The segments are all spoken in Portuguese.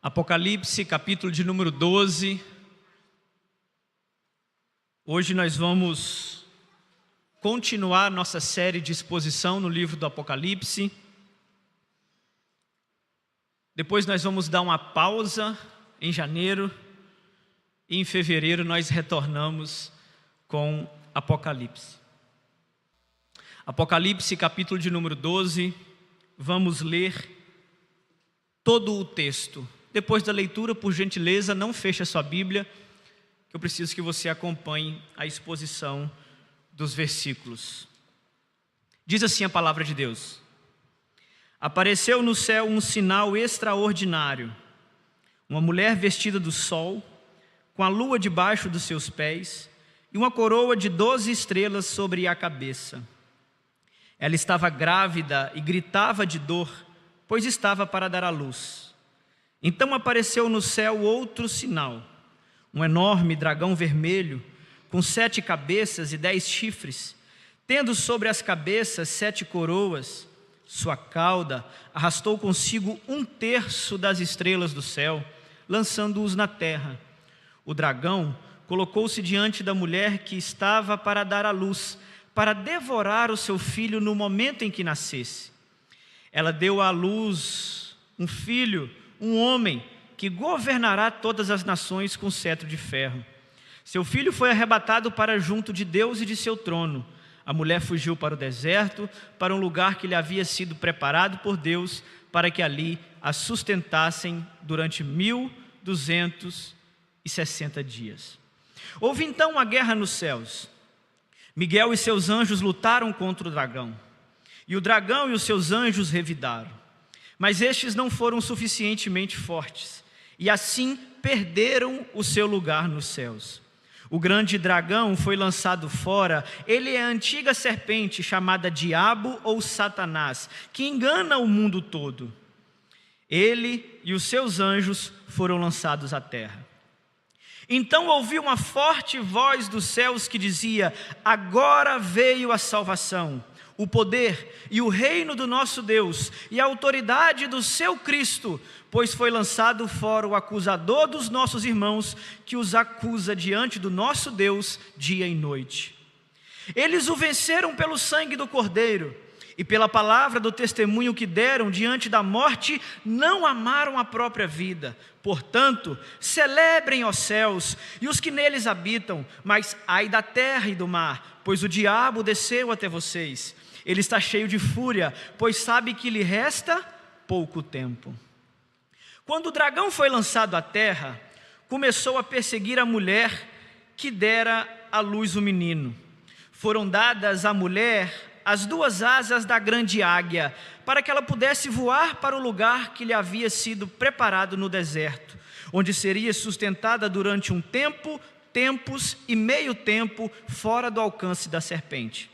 Apocalipse, capítulo de número 12. Hoje nós vamos continuar nossa série de exposição no livro do Apocalipse. Depois nós vamos dar uma pausa em janeiro e em fevereiro nós retornamos com Apocalipse. Apocalipse, capítulo de número 12, vamos ler todo o texto. Depois da leitura, por gentileza, não feche a sua Bíblia, que eu preciso que você acompanhe a exposição dos versículos. Diz assim a palavra de Deus: Apareceu no céu um sinal extraordinário, uma mulher vestida do sol, com a lua debaixo dos seus pés, e uma coroa de 12 estrelas sobre a cabeça. Ela estava grávida e gritava de dor, pois estava para dar à luz. Então apareceu no céu outro sinal, um enorme dragão vermelho, com 7 cabeças e 10 chifres, tendo sobre as cabeças 7 coroas. Sua cauda arrastou consigo 1/3 das estrelas do céu, lançando-os na terra. O dragão colocou-se diante da mulher que estava para dar à luz, para devorar o seu filho no momento em que nascesse. Ela deu à luz um filho, um homem, que governará todas as nações com cetro de ferro. Seu filho foi arrebatado para junto de Deus e de seu trono. A mulher fugiu para o deserto, para um lugar que lhe havia sido preparado por Deus, para que ali a sustentassem durante 1260 dias. Houve então uma guerra nos céus. Miguel e seus anjos lutaram contra o dragão, e o dragão e os seus anjos revidaram. Mas estes não foram suficientemente fortes, e assim perderam o seu lugar nos céus. O grande dragão foi lançado fora. Ele é a antiga serpente chamada Diabo ou Satanás, que engana o mundo todo. Ele e os seus anjos foram lançados à terra. Então ouvi uma forte voz dos céus que dizia: agora veio a salvação, o poder e o reino do nosso Deus e a autoridade do seu Cristo, pois foi lançado fora o acusador dos nossos irmãos, que os acusa diante do nosso Deus dia e noite. Eles o venceram pelo sangue do Cordeiro e pela palavra do testemunho que deram diante da morte, não amaram a própria vida. Portanto, celebrem, ó céus, e os que neles habitam, mas ai da terra e do mar, pois o diabo desceu até vocês. Ele está cheio de fúria, pois sabe que lhe resta pouco tempo. Quando o dragão foi lançado à terra, começou a perseguir a mulher que dera à luz o menino. Foram dadas à mulher as 2 asas da grande águia, para que ela pudesse voar para o lugar que lhe havia sido preparado no deserto, onde seria sustentada durante um tempo, tempos e meio tempo, fora do alcance da serpente.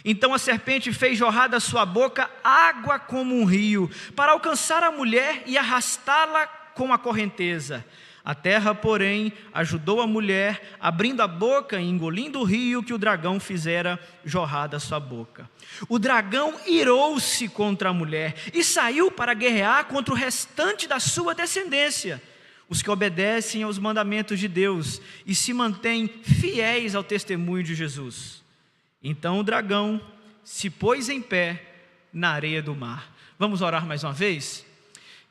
Então a serpente fez jorrar da sua boca água como um rio, para alcançar a mulher e arrastá-la com a correnteza. A terra, porém, ajudou a mulher, abrindo a boca e engolindo o rio que o dragão fizera jorrar da sua boca. O dragão irou-se contra a mulher e saiu para guerrear contra o restante da sua descendência, os que obedecem aos mandamentos de Deus e se mantêm fiéis ao testemunho de Jesus. Então o dragão se pôs em pé na areia do mar. Vamos orar mais uma vez?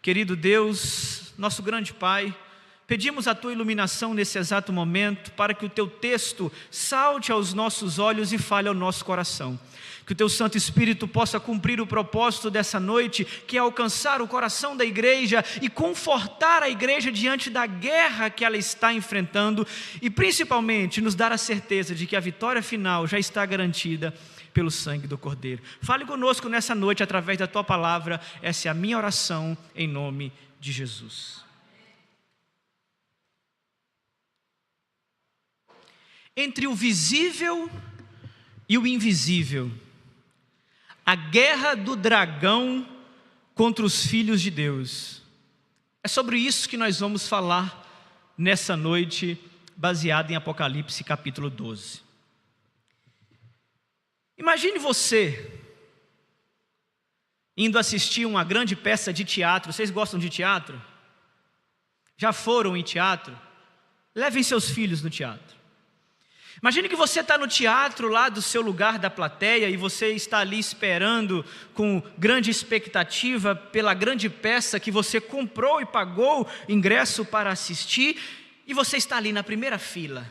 Querido Deus, nosso grande Pai, pedimos a Tua iluminação nesse exato momento, para que o Teu texto salte aos nossos olhos e fale ao nosso coração. Que o Teu Santo Espírito possa cumprir o propósito dessa noite, que é alcançar o coração da igreja e confortar a igreja diante da guerra que ela está enfrentando, e principalmente nos dar a certeza de que a vitória final já está garantida pelo sangue do Cordeiro. Fale conosco nessa noite através da Tua palavra. Essa é a minha oração em nome de Jesus. Entre o visível e o invisível, a guerra do dragão contra os filhos de Deus. É sobre isso que nós vamos falar nessa noite, baseado em Apocalipse capítulo 12. Imagine você indo assistir uma grande peça de teatro. Vocês gostam de teatro? Já foram em teatro? Levem seus filhos no teatro. Imagine que você está no teatro lá do seu lugar da plateia e você está ali esperando com grande expectativa pela grande peça que você comprou e pagou ingresso para assistir, e você está ali na primeira fila.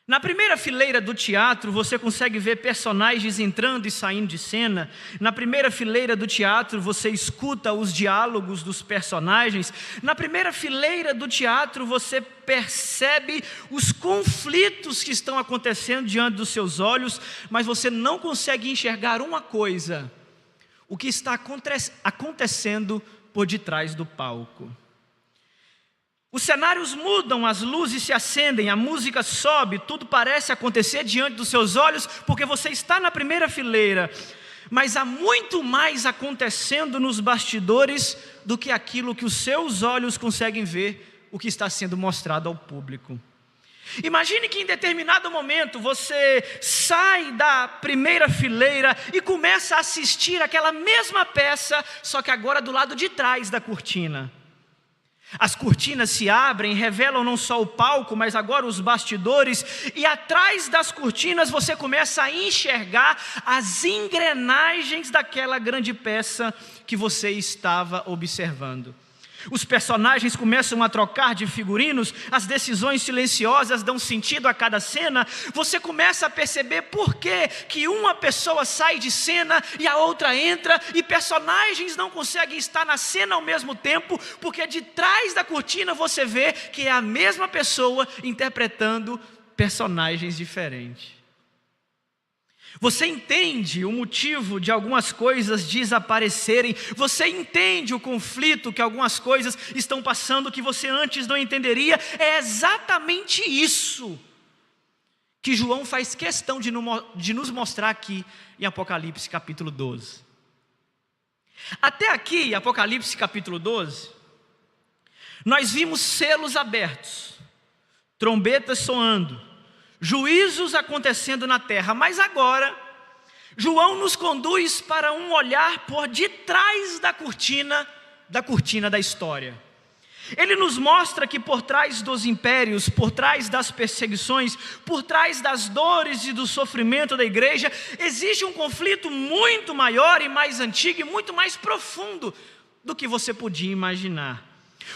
Na primeira fileira do teatro, você consegue ver personagens entrando e saindo de cena. Na primeira fileira do teatro, você escuta os diálogos dos personagens. Na primeira fileira do teatro, você percebe os conflitos que estão acontecendo diante dos seus olhos, mas você não consegue enxergar uma coisa: o que está acontecendo por detrás do palco. Os cenários mudam, as luzes se acendem, a música sobe, tudo parece acontecer diante dos seus olhos, porque você está na primeira fileira. Mas há muito mais acontecendo nos bastidores do que aquilo que os seus olhos conseguem ver, o que está sendo mostrado ao público. Imagine que em determinado momento você sai da primeira fileira e começa a assistir aquela mesma peça, só que agora do lado de trás da cortina. As cortinas se abrem, revelam não só o palco, mas agora os bastidores, e atrás das cortinas você começa a enxergar as engrenagens daquela grande peça que você estava observando. Os personagens começam a trocar de figurinos, as decisões silenciosas dão sentido a cada cena. Você começa a perceber por que uma pessoa sai de cena e a outra entra, e personagens não conseguem estar na cena ao mesmo tempo, porque de trás da cortina você vê que é a mesma pessoa interpretando personagens diferentes. Você entende o motivo de algumas coisas desaparecerem, você entende o conflito que algumas coisas estão passando que você antes não entenderia. É exatamente isso que João faz questão de nos mostrar aqui em Apocalipse capítulo 12. Até aqui, Apocalipse capítulo 12, nós vimos selos abertos, trombetas soando, juízos acontecendo na terra, mas agora João nos conduz para um olhar por detrás da cortina da história. Ele nos mostra que por trás dos impérios, por trás das perseguições, por trás das dores e do sofrimento da igreja, existe um conflito muito maior e mais antigo e muito mais profundo do que você podia imaginar.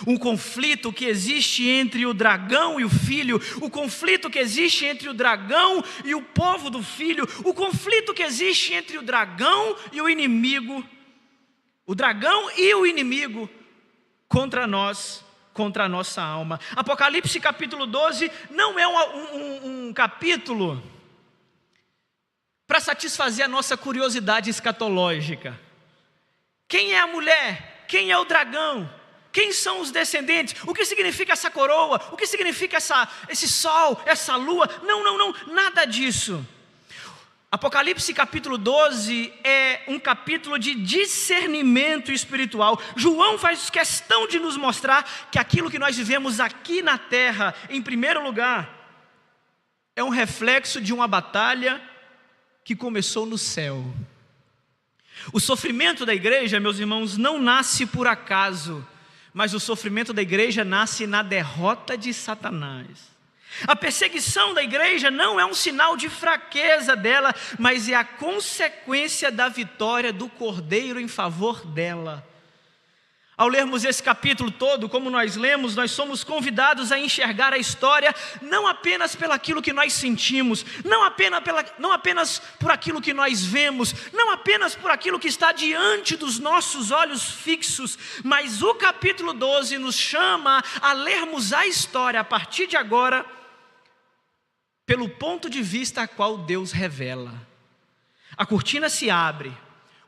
Um conflito que existe entre o dragão e o filho, o conflito que existe entre o dragão e o povo do filho, o conflito que existe entre o dragão e o inimigo contra nós, contra a nossa alma. Apocalipse capítulo 12 não é um capítulo para satisfazer a nossa curiosidade escatológica. Quem é a mulher? Quem é o dragão? Quem são os descendentes? O que significa essa coroa? O que significa esse sol, essa lua? Não, nada disso. Apocalipse capítulo 12 é um capítulo de discernimento espiritual. João faz questão de nos mostrar que aquilo que nós vivemos aqui na terra, em primeiro lugar, é um reflexo de uma batalha que começou no céu. O sofrimento da igreja, meus irmãos, não nasce por acaso, mas o sofrimento da igreja nasce na derrota de Satanás. A perseguição da igreja não é um sinal de fraqueza dela, mas é a consequência da vitória do Cordeiro em favor dela. Ao lermos esse capítulo todo, como nós lemos, nós somos convidados a enxergar a história não apenas pelo aquilo que nós sentimos, não apenas por aquilo que nós vemos, não apenas por aquilo que está diante dos nossos olhos fixos, mas o capítulo 12 nos chama a lermos a história a partir de agora, pelo ponto de vista a qual Deus revela. A cortina se abre,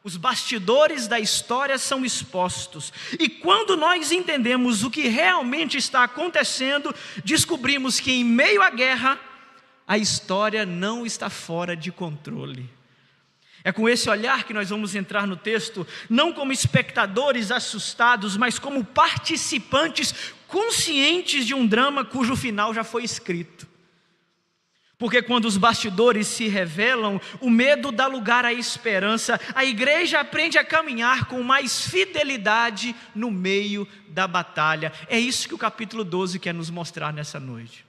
os bastidores da história são expostos, e quando nós entendemos o que realmente está acontecendo, descobrimos que em meio à guerra, a história não está fora de controle. É com esse olhar que nós vamos entrar no texto, não como espectadores assustados, mas como participantes conscientes de um drama cujo final já foi escrito. Porque quando os bastidores se revelam, o medo dá lugar à esperança. A igreja aprende a caminhar com mais fidelidade no meio da batalha. É isso que o capítulo 12 quer nos mostrar nessa noite.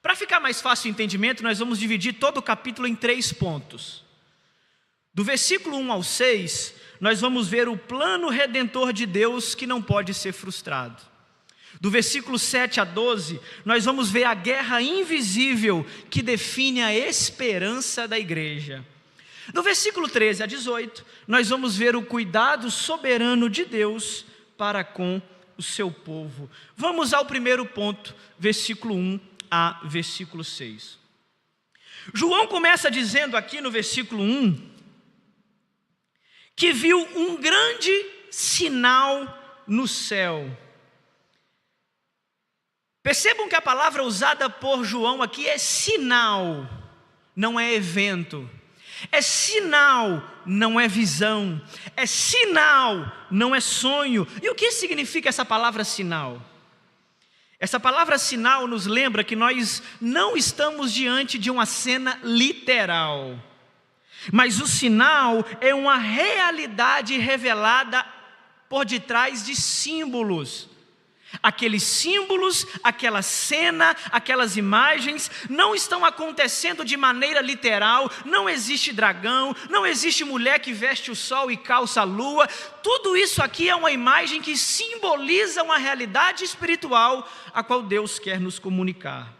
Para ficar mais fácil o entendimento, nós vamos dividir todo o capítulo em 3 pontos. Do versículo 1 ao 6, nós vamos ver o plano redentor de Deus que não pode ser frustrado. Do versículo 7 a 12, nós vamos ver a guerra invisível que define a esperança da igreja. Do versículo 13 a 18, nós vamos ver o cuidado soberano de Deus para com o seu povo. Vamos ao primeiro ponto, versículo 1 a versículo 6. João começa dizendo aqui no versículo 1, que viu um grande sinal no céu. Percebam que a palavra usada por João aqui é sinal, não é evento. É sinal, não é visão. É sinal, não é sonho. E o que significa essa palavra sinal? Essa palavra sinal nos lembra que nós não estamos diante de uma cena literal. Mas o sinal é uma realidade revelada por detrás de símbolos. Aqueles símbolos, aquela cena, aquelas imagens não estão acontecendo de maneira literal. Não existe dragão, não existe mulher que veste o sol e calça a lua. Tudo isso aqui é uma imagem que simboliza uma realidade espiritual a qual Deus quer nos comunicar.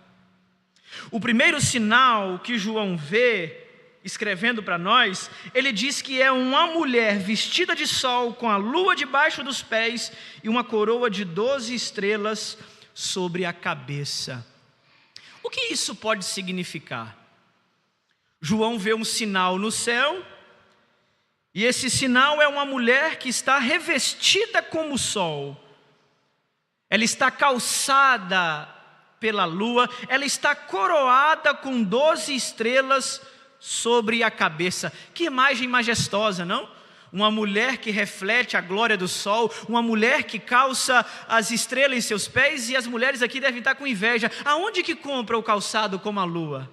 O primeiro sinal que João vê, escrevendo para nós, ele diz que é uma mulher vestida de sol, com a lua debaixo dos pés e uma coroa de 12 estrelas sobre a cabeça. O que isso pode significar? João vê um sinal no céu, e esse sinal é uma mulher que está revestida como o sol. Ela está calçada pela lua, ela está coroada com 12 estrelas sobre a cabeça. Que imagem majestosa, não? Uma mulher que reflete a glória do sol, uma mulher que calça as estrelas em seus pés, e as mulheres aqui devem estar com inveja. Aonde que compra o calçado como a lua?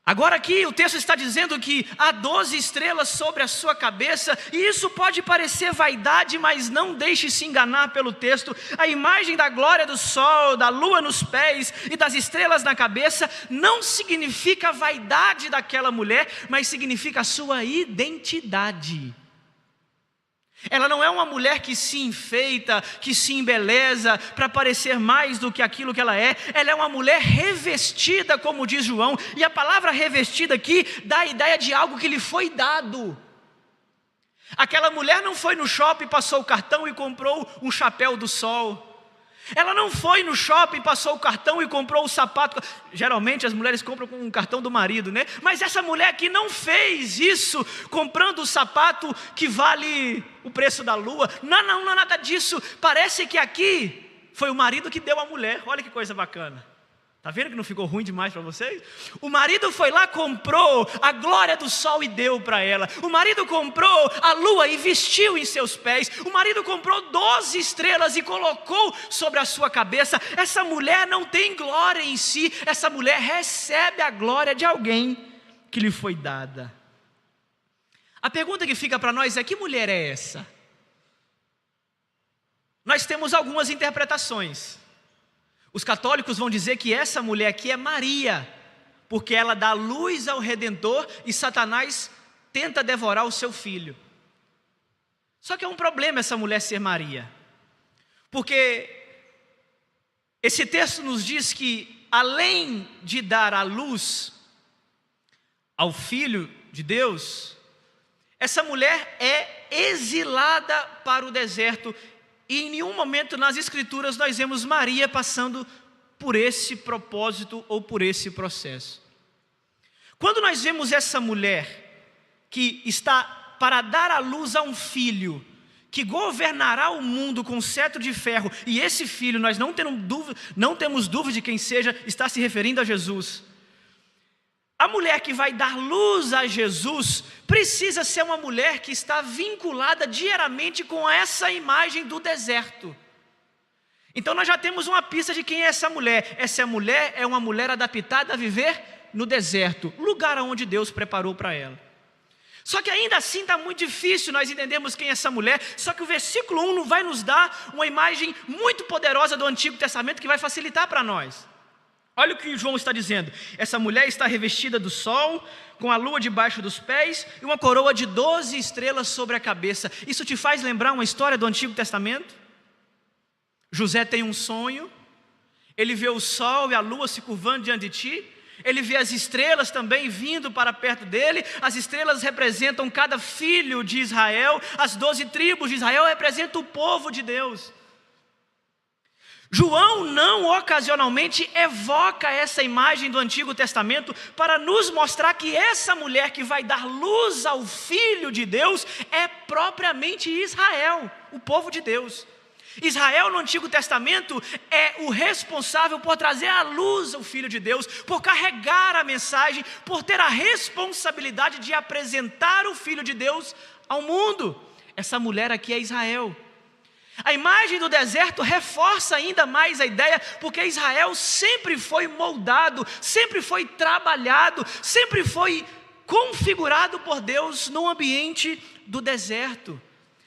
Agora aqui o texto está dizendo que há 12 estrelas sobre a sua cabeça, e isso pode parecer vaidade, mas não deixe se enganar pelo texto. A imagem da glória do sol, da lua nos pés e das estrelas na cabeça não significa a vaidade daquela mulher, mas significa a sua identidade. Ela não é uma mulher que se enfeita, que se embeleza para parecer mais do que aquilo que ela é. Ela é uma mulher revestida, como diz João. E a palavra revestida aqui dá a ideia de algo que lhe foi dado. Aquela mulher não foi no shopping, passou o cartão e comprou um chapéu do sol. Ela não foi no shopping, passou o cartão e comprou o sapato. Geralmente as mulheres compram com o cartão do marido, né? Mas essa mulher aqui não fez isso comprando o sapato que vale o preço da lua. Não é nada disso. Parece que aqui foi o marido que deu a mulher. Olha que coisa bacana. Está vendo que não ficou ruim demais para vocês? O marido foi lá, comprou a glória do sol e deu para ela. O marido comprou a lua e vestiu em seus pés. O marido comprou 12 estrelas e colocou sobre a sua cabeça. Essa mulher não tem glória em si. Essa mulher recebe a glória de alguém que lhe foi dada. A pergunta que fica para nós é: que mulher é essa? Nós temos algumas interpretações. Os católicos vão dizer que essa mulher aqui é Maria, porque ela dá luz ao Redentor e Satanás tenta devorar o seu filho. Só que é um problema essa mulher ser Maria, porque esse texto nos diz que, além de dar a luz ao Filho de Deus, essa mulher é exilada para o deserto. E em nenhum momento nas Escrituras nós vemos Maria passando por esse propósito ou por esse processo. Quando nós vemos essa mulher que está para dar à luz a um filho que governará o mundo com cetro de ferro, e esse filho, nós não temos dúvida de quem seja, está se referindo a Jesus. A mulher que vai dar luz a Jesus precisa ser uma mulher que está vinculada diariamente com essa imagem do deserto. Então nós já temos uma pista de quem é essa mulher. Essa mulher é uma mulher adaptada a viver no deserto, lugar onde Deus preparou para ela. Só que ainda assim está muito difícil nós entendermos quem é essa mulher. Só que o versículo 1 vai nos dar uma imagem muito poderosa do Antigo Testamento que vai facilitar para nós. Olha o que João está dizendo: essa mulher está revestida do sol, com a lua debaixo dos pés e uma coroa de 12 estrelas sobre a cabeça. Isso te faz lembrar uma história do Antigo Testamento? José tem um sonho, ele vê o sol e a lua se curvando diante de ti, ele vê as estrelas também vindo para perto dele. As estrelas representam cada filho de Israel, as 12 tribos de Israel representam o povo de Deus. João não ocasionalmente evoca essa imagem do Antigo Testamento para nos mostrar que essa mulher que vai dar luz ao Filho de Deus é propriamente Israel, o povo de Deus. Israel no Antigo Testamento é o responsável por trazer à luz o Filho de Deus, por carregar a mensagem, por ter a responsabilidade de apresentar o Filho de Deus ao mundo. Essa mulher aqui é Israel. A imagem do deserto reforça ainda mais a ideia, porque Israel sempre foi moldado, sempre foi trabalhado, sempre foi configurado por Deus no ambiente do deserto.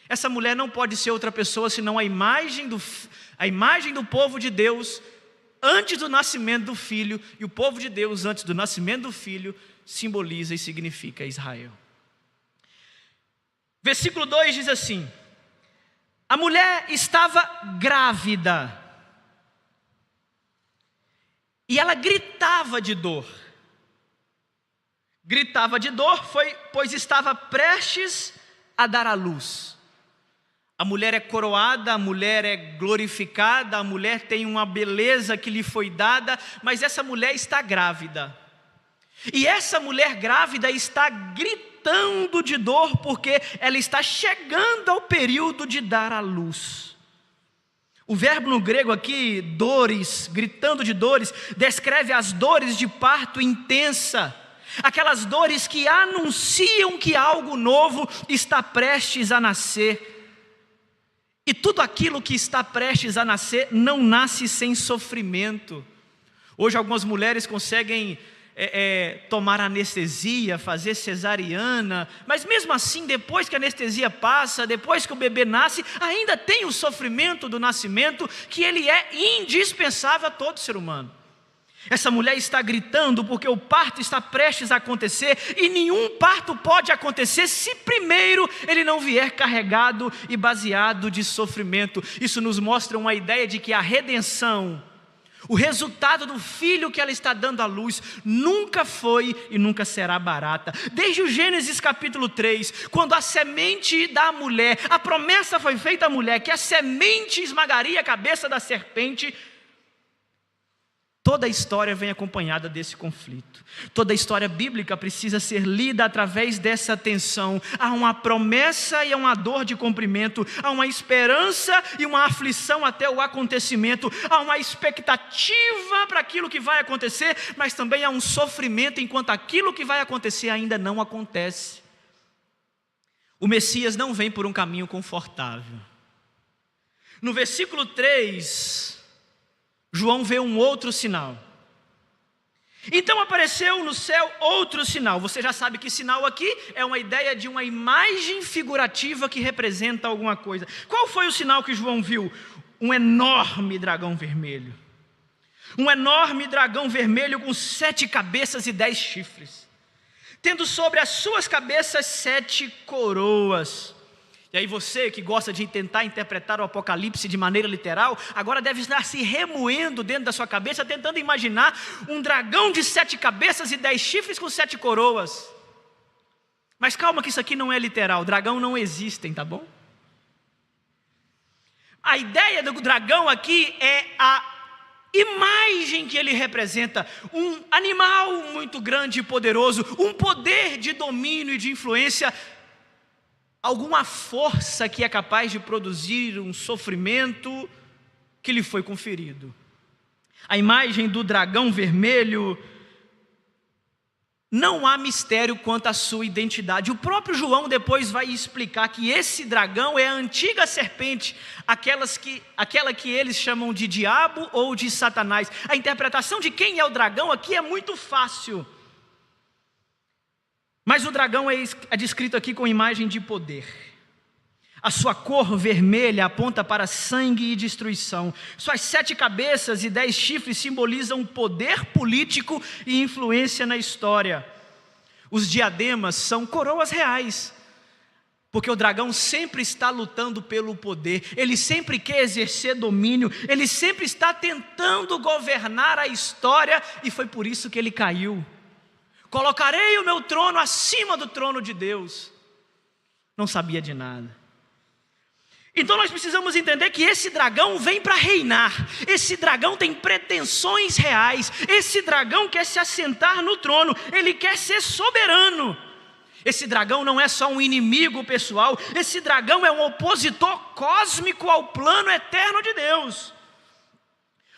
Essa mulher não pode ser outra pessoa senão a imagem do povo de Deus antes do nascimento do filho, e o povo de Deus antes do nascimento do filho simboliza e significa Israel. Versículo 2 diz assim: a mulher estava grávida e ela gritava de dor. Gritava de dor, pois estava prestes a dar à luz. A mulher é coroada, a mulher é glorificada, a mulher tem uma beleza que lhe foi dada, mas essa mulher está grávida. E essa mulher grávida está gritando de dor, porque ela está chegando ao período de dar à luz. O verbo no grego aqui, dores, gritando de dores, descreve as dores de parto intensa, aquelas dores que anunciam que algo novo está prestes a nascer. E tudo aquilo que está prestes a nascer não nasce sem sofrimento. Hoje algumas mulheres conseguem tomar anestesia, fazer cesariana, mas mesmo assim, depois que a anestesia passa, depois que o bebê nasce, ainda tem o sofrimento do nascimento, que ele é indispensável a todo ser humano. Essa mulher está gritando porque o parto está prestes a acontecer, e nenhum parto pode acontecer se primeiro ele não vier carregado e baseado de sofrimento. Isso nos mostra uma ideia de que a redenção, o resultado do filho que ela está dando à luz, nunca foi e nunca será barata. Desde o Gênesis capítulo 3, quando a semente da mulher, a promessa foi feita à mulher que a semente esmagaria a cabeça da serpente, toda a história vem acompanhada desse conflito. Toda a história bíblica precisa ser lida através dessa tensão. Há uma promessa e há uma dor de cumprimento. Há uma esperança e uma aflição até o acontecimento. Há uma expectativa para aquilo que vai acontecer, mas também há um sofrimento enquanto aquilo que vai acontecer ainda não acontece. O Messias não vem por um caminho confortável. No versículo 3... João vê um outro sinal. Então apareceu no céu outro sinal. Você já sabe que sinal aqui é uma ideia de uma imagem figurativa que representa alguma coisa. Qual foi o sinal que João viu? Um enorme dragão vermelho. Um enorme dragão vermelho com 7 cabeças e 10 chifres, tendo sobre as suas cabeças 7 coroas. E aí você que gosta de tentar interpretar o Apocalipse de maneira literal, agora deve estar se remoendo dentro da sua cabeça, tentando imaginar um dragão de 7 cabeças e 10 chifres com 7 coroas. Mas calma que isso aqui não é literal, dragão não existem, tá bom? A ideia do dragão aqui é a imagem que ele representa, um animal muito grande e poderoso, um poder de domínio e de influência, alguma força que é capaz de produzir um sofrimento que lhe foi conferido. A imagem do dragão vermelho não há mistério quanto à sua identidade. O próprio João depois vai explicar que esse dragão é a antiga serpente, aquela que eles chamam de diabo ou de Satanás. A interpretação de quem é o dragão aqui é muito fácil. Mas o dragão é descrito aqui com imagem de poder. A sua cor vermelha aponta para sangue e destruição. Suas 7 cabeças e 10 chifres simbolizam poder político e influência na história. Os diademas são coroas reais, porque o dragão sempre está lutando pelo poder, ele sempre quer exercer domínio, ele sempre está tentando governar a história, e foi por isso que ele caiu. Colocarei o meu trono acima do trono de Deus. Não sabia de nada. Então nós precisamos entender que esse dragão vem para reinar. Esse dragão tem pretensões reais. Esse dragão quer se assentar no trono. Ele quer ser soberano. Esse dragão não é só um inimigo pessoal. Esse dragão é um opositor cósmico ao plano eterno de Deus.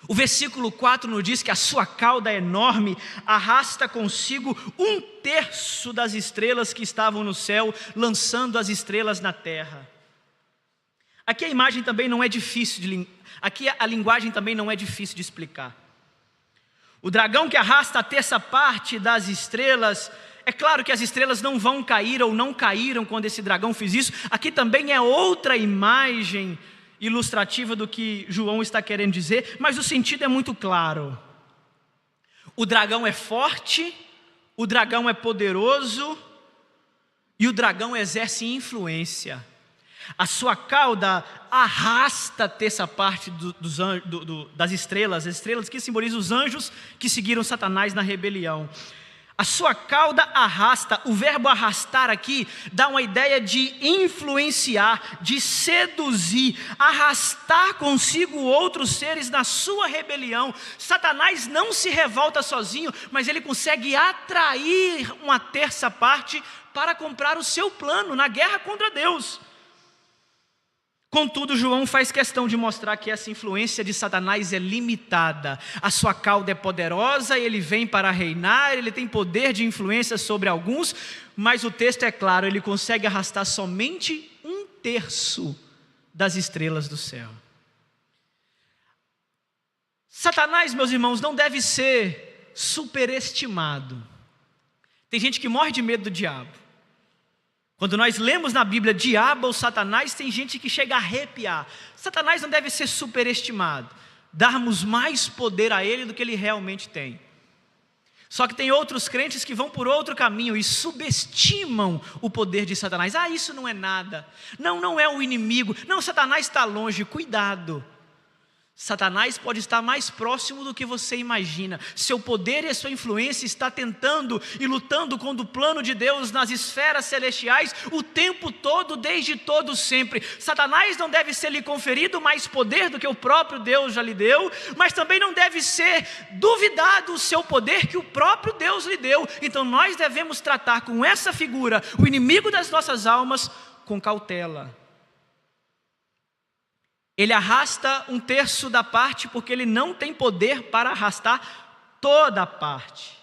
O versículo 4 nos diz que a sua cauda enorme arrasta consigo 1/3 das estrelas que estavam no céu, lançando as estrelas na terra. Aqui a imagem também não é difícil aqui a linguagem também não é difícil de explicar. O dragão que arrasta a 1/3 das estrelas, é claro que as estrelas não vão cair ou não caíram quando esse dragão fez isso. Aqui também é outra imagem ilustrativa do que João está querendo dizer, mas o sentido é muito claro. O dragão é forte, o dragão é poderoso e o dragão exerce influência. A sua cauda arrasta a 1/3 das estrelas, as estrelas que simbolizam os anjos que seguiram Satanás na rebelião. A sua cauda arrasta, o verbo arrastar aqui dá uma ideia de influenciar, de seduzir, arrastar consigo outros seres na sua rebelião. Satanás não se revolta sozinho, mas ele consegue atrair uma 1/3 para comprar o seu plano na guerra contra Deus. Contudo, João faz questão de mostrar que essa influência de Satanás é limitada. A sua cauda é poderosa, ele vem para reinar, ele tem poder de influência sobre alguns, mas o texto é claro, ele consegue arrastar somente 1/3 das estrelas do céu. Satanás, meus irmãos, não deve ser superestimado. Tem gente que morre de medo do diabo. Quando nós lemos na Bíblia diabo ou Satanás, tem gente que chega a arrepiar. Satanás não deve ser superestimado, darmos mais poder a ele do que ele realmente tem. Só que tem outros crentes que vão por outro caminho e subestimam o poder de Satanás. Isso não é nada, não é o inimigo, não, Satanás está longe. Cuidado, Satanás pode estar mais próximo do que você imagina. Seu poder e a sua influência está tentando e lutando contra o plano de Deus nas esferas celestiais o tempo todo, desde todo sempre. Satanás não deve ser lhe conferido mais poder do que o próprio Deus já lhe deu, mas também não deve ser duvidado o seu poder que o próprio Deus lhe deu. Então nós devemos tratar com essa figura, o inimigo das nossas almas, com cautela. Ele arrasta 1/3 da parte porque ele não tem poder para arrastar toda a parte.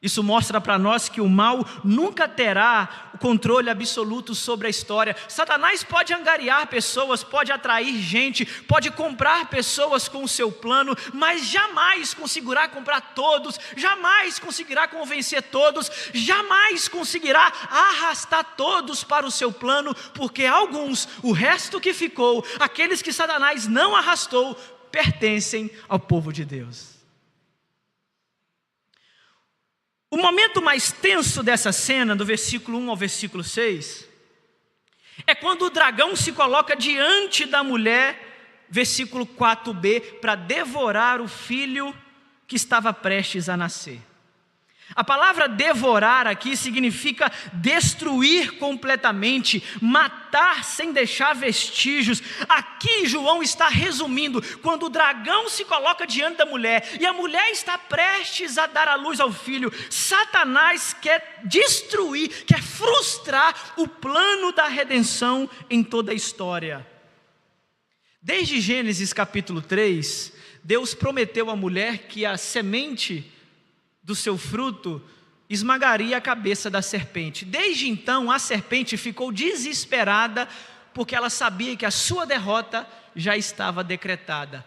Isso mostra para nós que o mal nunca terá o controle absoluto sobre a história. Satanás pode angariar pessoas, pode atrair gente, pode comprar pessoas com o seu plano, mas jamais conseguirá comprar todos, jamais conseguirá convencer todos, jamais conseguirá arrastar todos para o seu plano, porque alguns, o resto que ficou, aqueles que Satanás não arrastou, pertencem ao povo de Deus. O momento mais tenso dessa cena, do versículo 1 ao versículo 6, é quando o dragão se coloca diante da mulher, versículo 4b, para devorar o filho que estava prestes a nascer. A palavra devorar aqui significa destruir completamente, matar sem deixar vestígios. Aqui João está resumindo, quando o dragão se coloca diante da mulher e a mulher está prestes a dar à luz ao filho, Satanás quer destruir, quer frustrar o plano da redenção em toda a história. Desde Gênesis capítulo 3, Deus prometeu à mulher que a semente do seu fruto esmagaria a cabeça da serpente. Desde então, a serpente ficou desesperada, porque ela sabia que a sua derrota já estava decretada.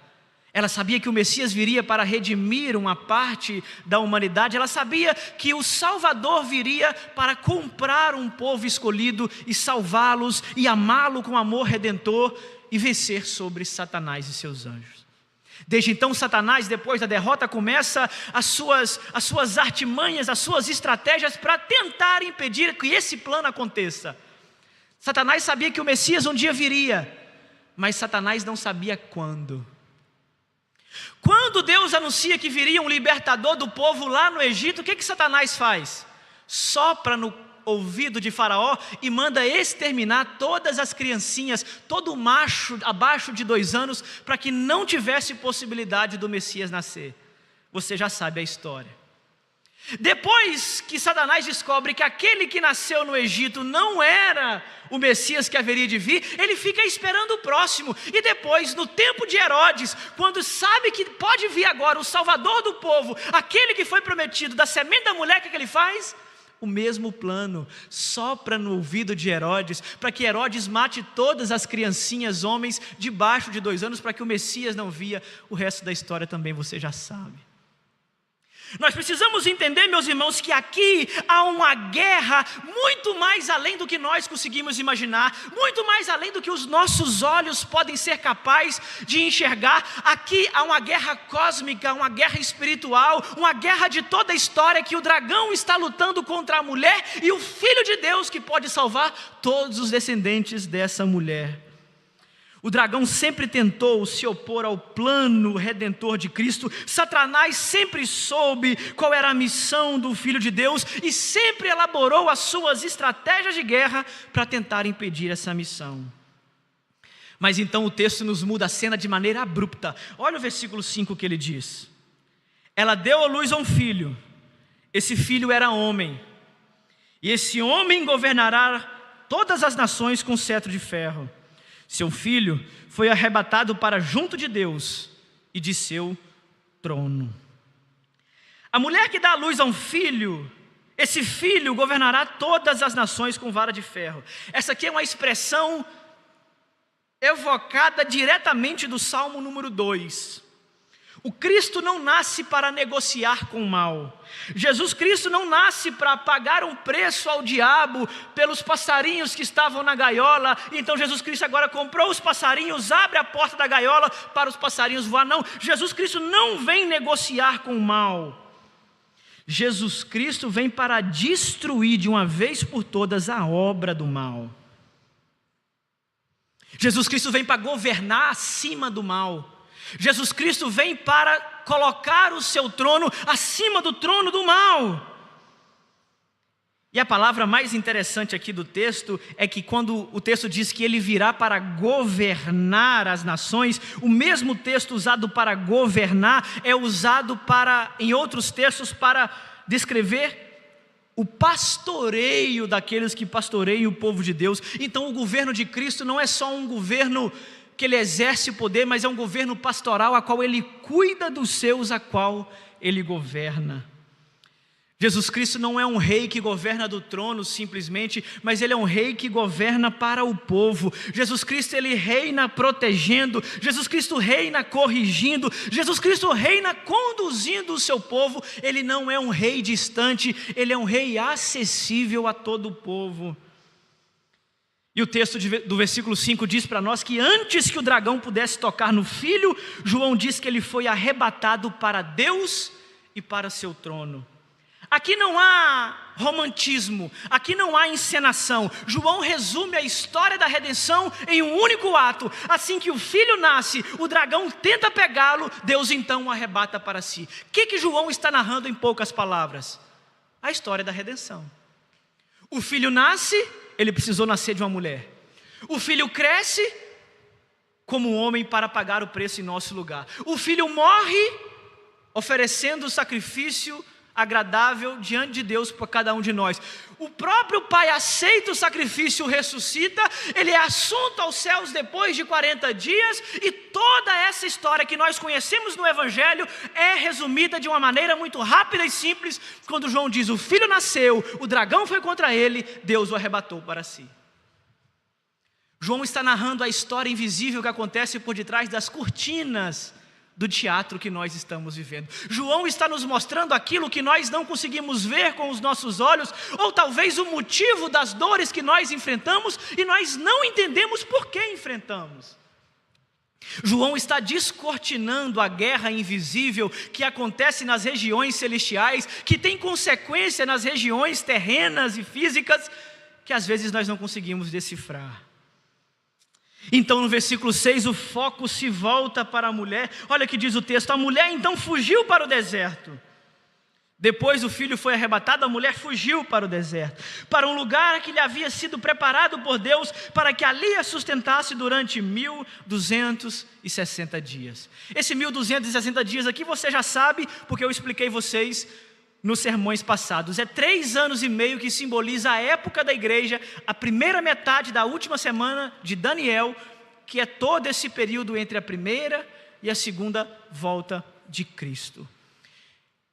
Ela sabia que o Messias viria para redimir uma parte da humanidade. Ela sabia que o Salvador viria para comprar um povo escolhido e salvá-los e amá-lo com amor redentor e vencer sobre Satanás e seus anjos. Desde então, Satanás, depois da derrota, começa as suas artimanhas, as suas estratégias para tentar impedir que esse plano aconteça. Satanás sabia que o Messias um dia viria, mas Satanás não sabia quando. Quando Deus anuncia que viria um libertador do povo lá no Egito, o que Satanás faz? Sopra no ouvido de Faraó e manda exterminar todas as criancinhas, todo macho abaixo de 2 anos, para que não tivesse possibilidade do Messias nascer. Você já sabe a história. Depois que Satanás descobre que aquele que nasceu no Egito não era o Messias que haveria de vir, ele fica esperando o próximo. E depois, no tempo de Herodes, quando sabe que pode vir agora o Salvador do povo, aquele que foi prometido, da semente da mulher, o que ele faz? O mesmo plano, sopra no ouvido de Herodes, para que Herodes mate todas as criancinhas, homens, debaixo de 2 anos, para que o Messias não via. O resto da história também você já sabe. Nós precisamos entender, meus irmãos, que aqui há uma guerra muito mais além do que nós conseguimos imaginar, muito mais além do que os nossos olhos podem ser capazes de enxergar. Aqui há uma guerra cósmica, uma guerra espiritual, uma guerra de toda a história, que o dragão está lutando contra a mulher e o Filho de Deus que pode salvar todos os descendentes dessa mulher. O dragão sempre tentou se opor ao plano redentor de Cristo. Satanás sempre soube qual era a missão do Filho de Deus e sempre elaborou as suas estratégias de guerra para tentar impedir essa missão. Mas então o texto nos muda a cena de maneira abrupta. Olha o versículo 5 que ele diz: ela deu à luz a um filho, esse filho era homem, e esse homem governará todas as nações com cetro de ferro. Seu filho foi arrebatado para junto de Deus e de seu trono. A mulher que dá à luz a um filho, esse filho governará todas as nações com vara de ferro. Essa aqui é uma expressão evocada diretamente do Salmo número 2. O Cristo não nasce para negociar com o mal. Jesus Cristo não nasce para pagar um preço ao diabo pelos passarinhos que estavam na gaiola. Então Jesus Cristo agora comprou os passarinhos, abre a porta da gaiola para os passarinhos voar. Não, Jesus Cristo não vem negociar com o mal. Jesus Cristo vem para destruir de uma vez por todas a obra do mal. Jesus Cristo vem para governar acima do mal. Jesus Cristo vem para colocar o seu trono acima do trono do mal. E a palavra mais interessante aqui do texto é que quando o texto diz que ele virá para governar as nações, o mesmo texto usado para governar é usado em outros textos para descrever o pastoreio daqueles que pastoreiam o povo de Deus. Então o governo de Cristo não é só um governo que ele exerce o poder, mas é um governo pastoral a qual ele cuida dos seus, a qual ele governa. Jesus Cristo não é um rei que governa do trono simplesmente, mas ele é um rei que governa para o povo. Jesus Cristo, ele reina protegendo, Jesus Cristo reina corrigindo, Jesus Cristo reina conduzindo o seu povo. Ele não é um rei distante, ele é um rei acessível a todo o povo. E o texto do versículo 5 diz para nós que antes que o dragão pudesse tocar no filho, João diz que ele foi arrebatado para Deus e para seu trono. Aqui não há romantismo, aqui não há encenação. João resume a história da redenção em um único ato. Assim que o filho nasce, o dragão tenta pegá-lo, Deus então o arrebata para si. O que João está narrando em poucas palavras? A história da redenção. O filho nasce, ele precisou nascer de uma mulher. O filho cresce como um homem para pagar o preço em nosso lugar. O filho morre oferecendo o sacrifício agradável diante de Deus para cada um de nós. O próprio Pai aceita o sacrifício, ressuscita, ele é assunto aos céus depois de 40 dias, e toda essa história que nós conhecemos no Evangelho é resumida de uma maneira muito rápida e simples, quando João diz: o filho nasceu, o dragão foi contra ele, Deus o arrebatou para si. João está narrando a história invisível que acontece por detrás das cortinas do teatro que nós estamos vivendo. João está nos mostrando aquilo que nós não conseguimos ver com os nossos olhos, ou talvez o motivo das dores que nós enfrentamos e nós não entendemos por que enfrentamos. João está descortinando a guerra invisível que acontece nas regiões celestiais, que tem consequência nas regiões terrenas e físicas, que às vezes nós não conseguimos decifrar. Então no versículo 6 o foco se volta para a mulher. Olha o que diz o texto: a mulher então fugiu para o deserto. Depois o filho foi arrebatado, a mulher fugiu para o deserto, para um lugar que lhe havia sido preparado por Deus, para que ali a sustentasse durante 1260 dias. Esse 1260 dias aqui você já sabe, porque eu expliquei vocês nos sermões passados. É 3 anos e meio que simboliza a época da igreja, a primeira metade da última semana de Daniel, que é todo esse período entre a primeira e a segunda volta de Cristo.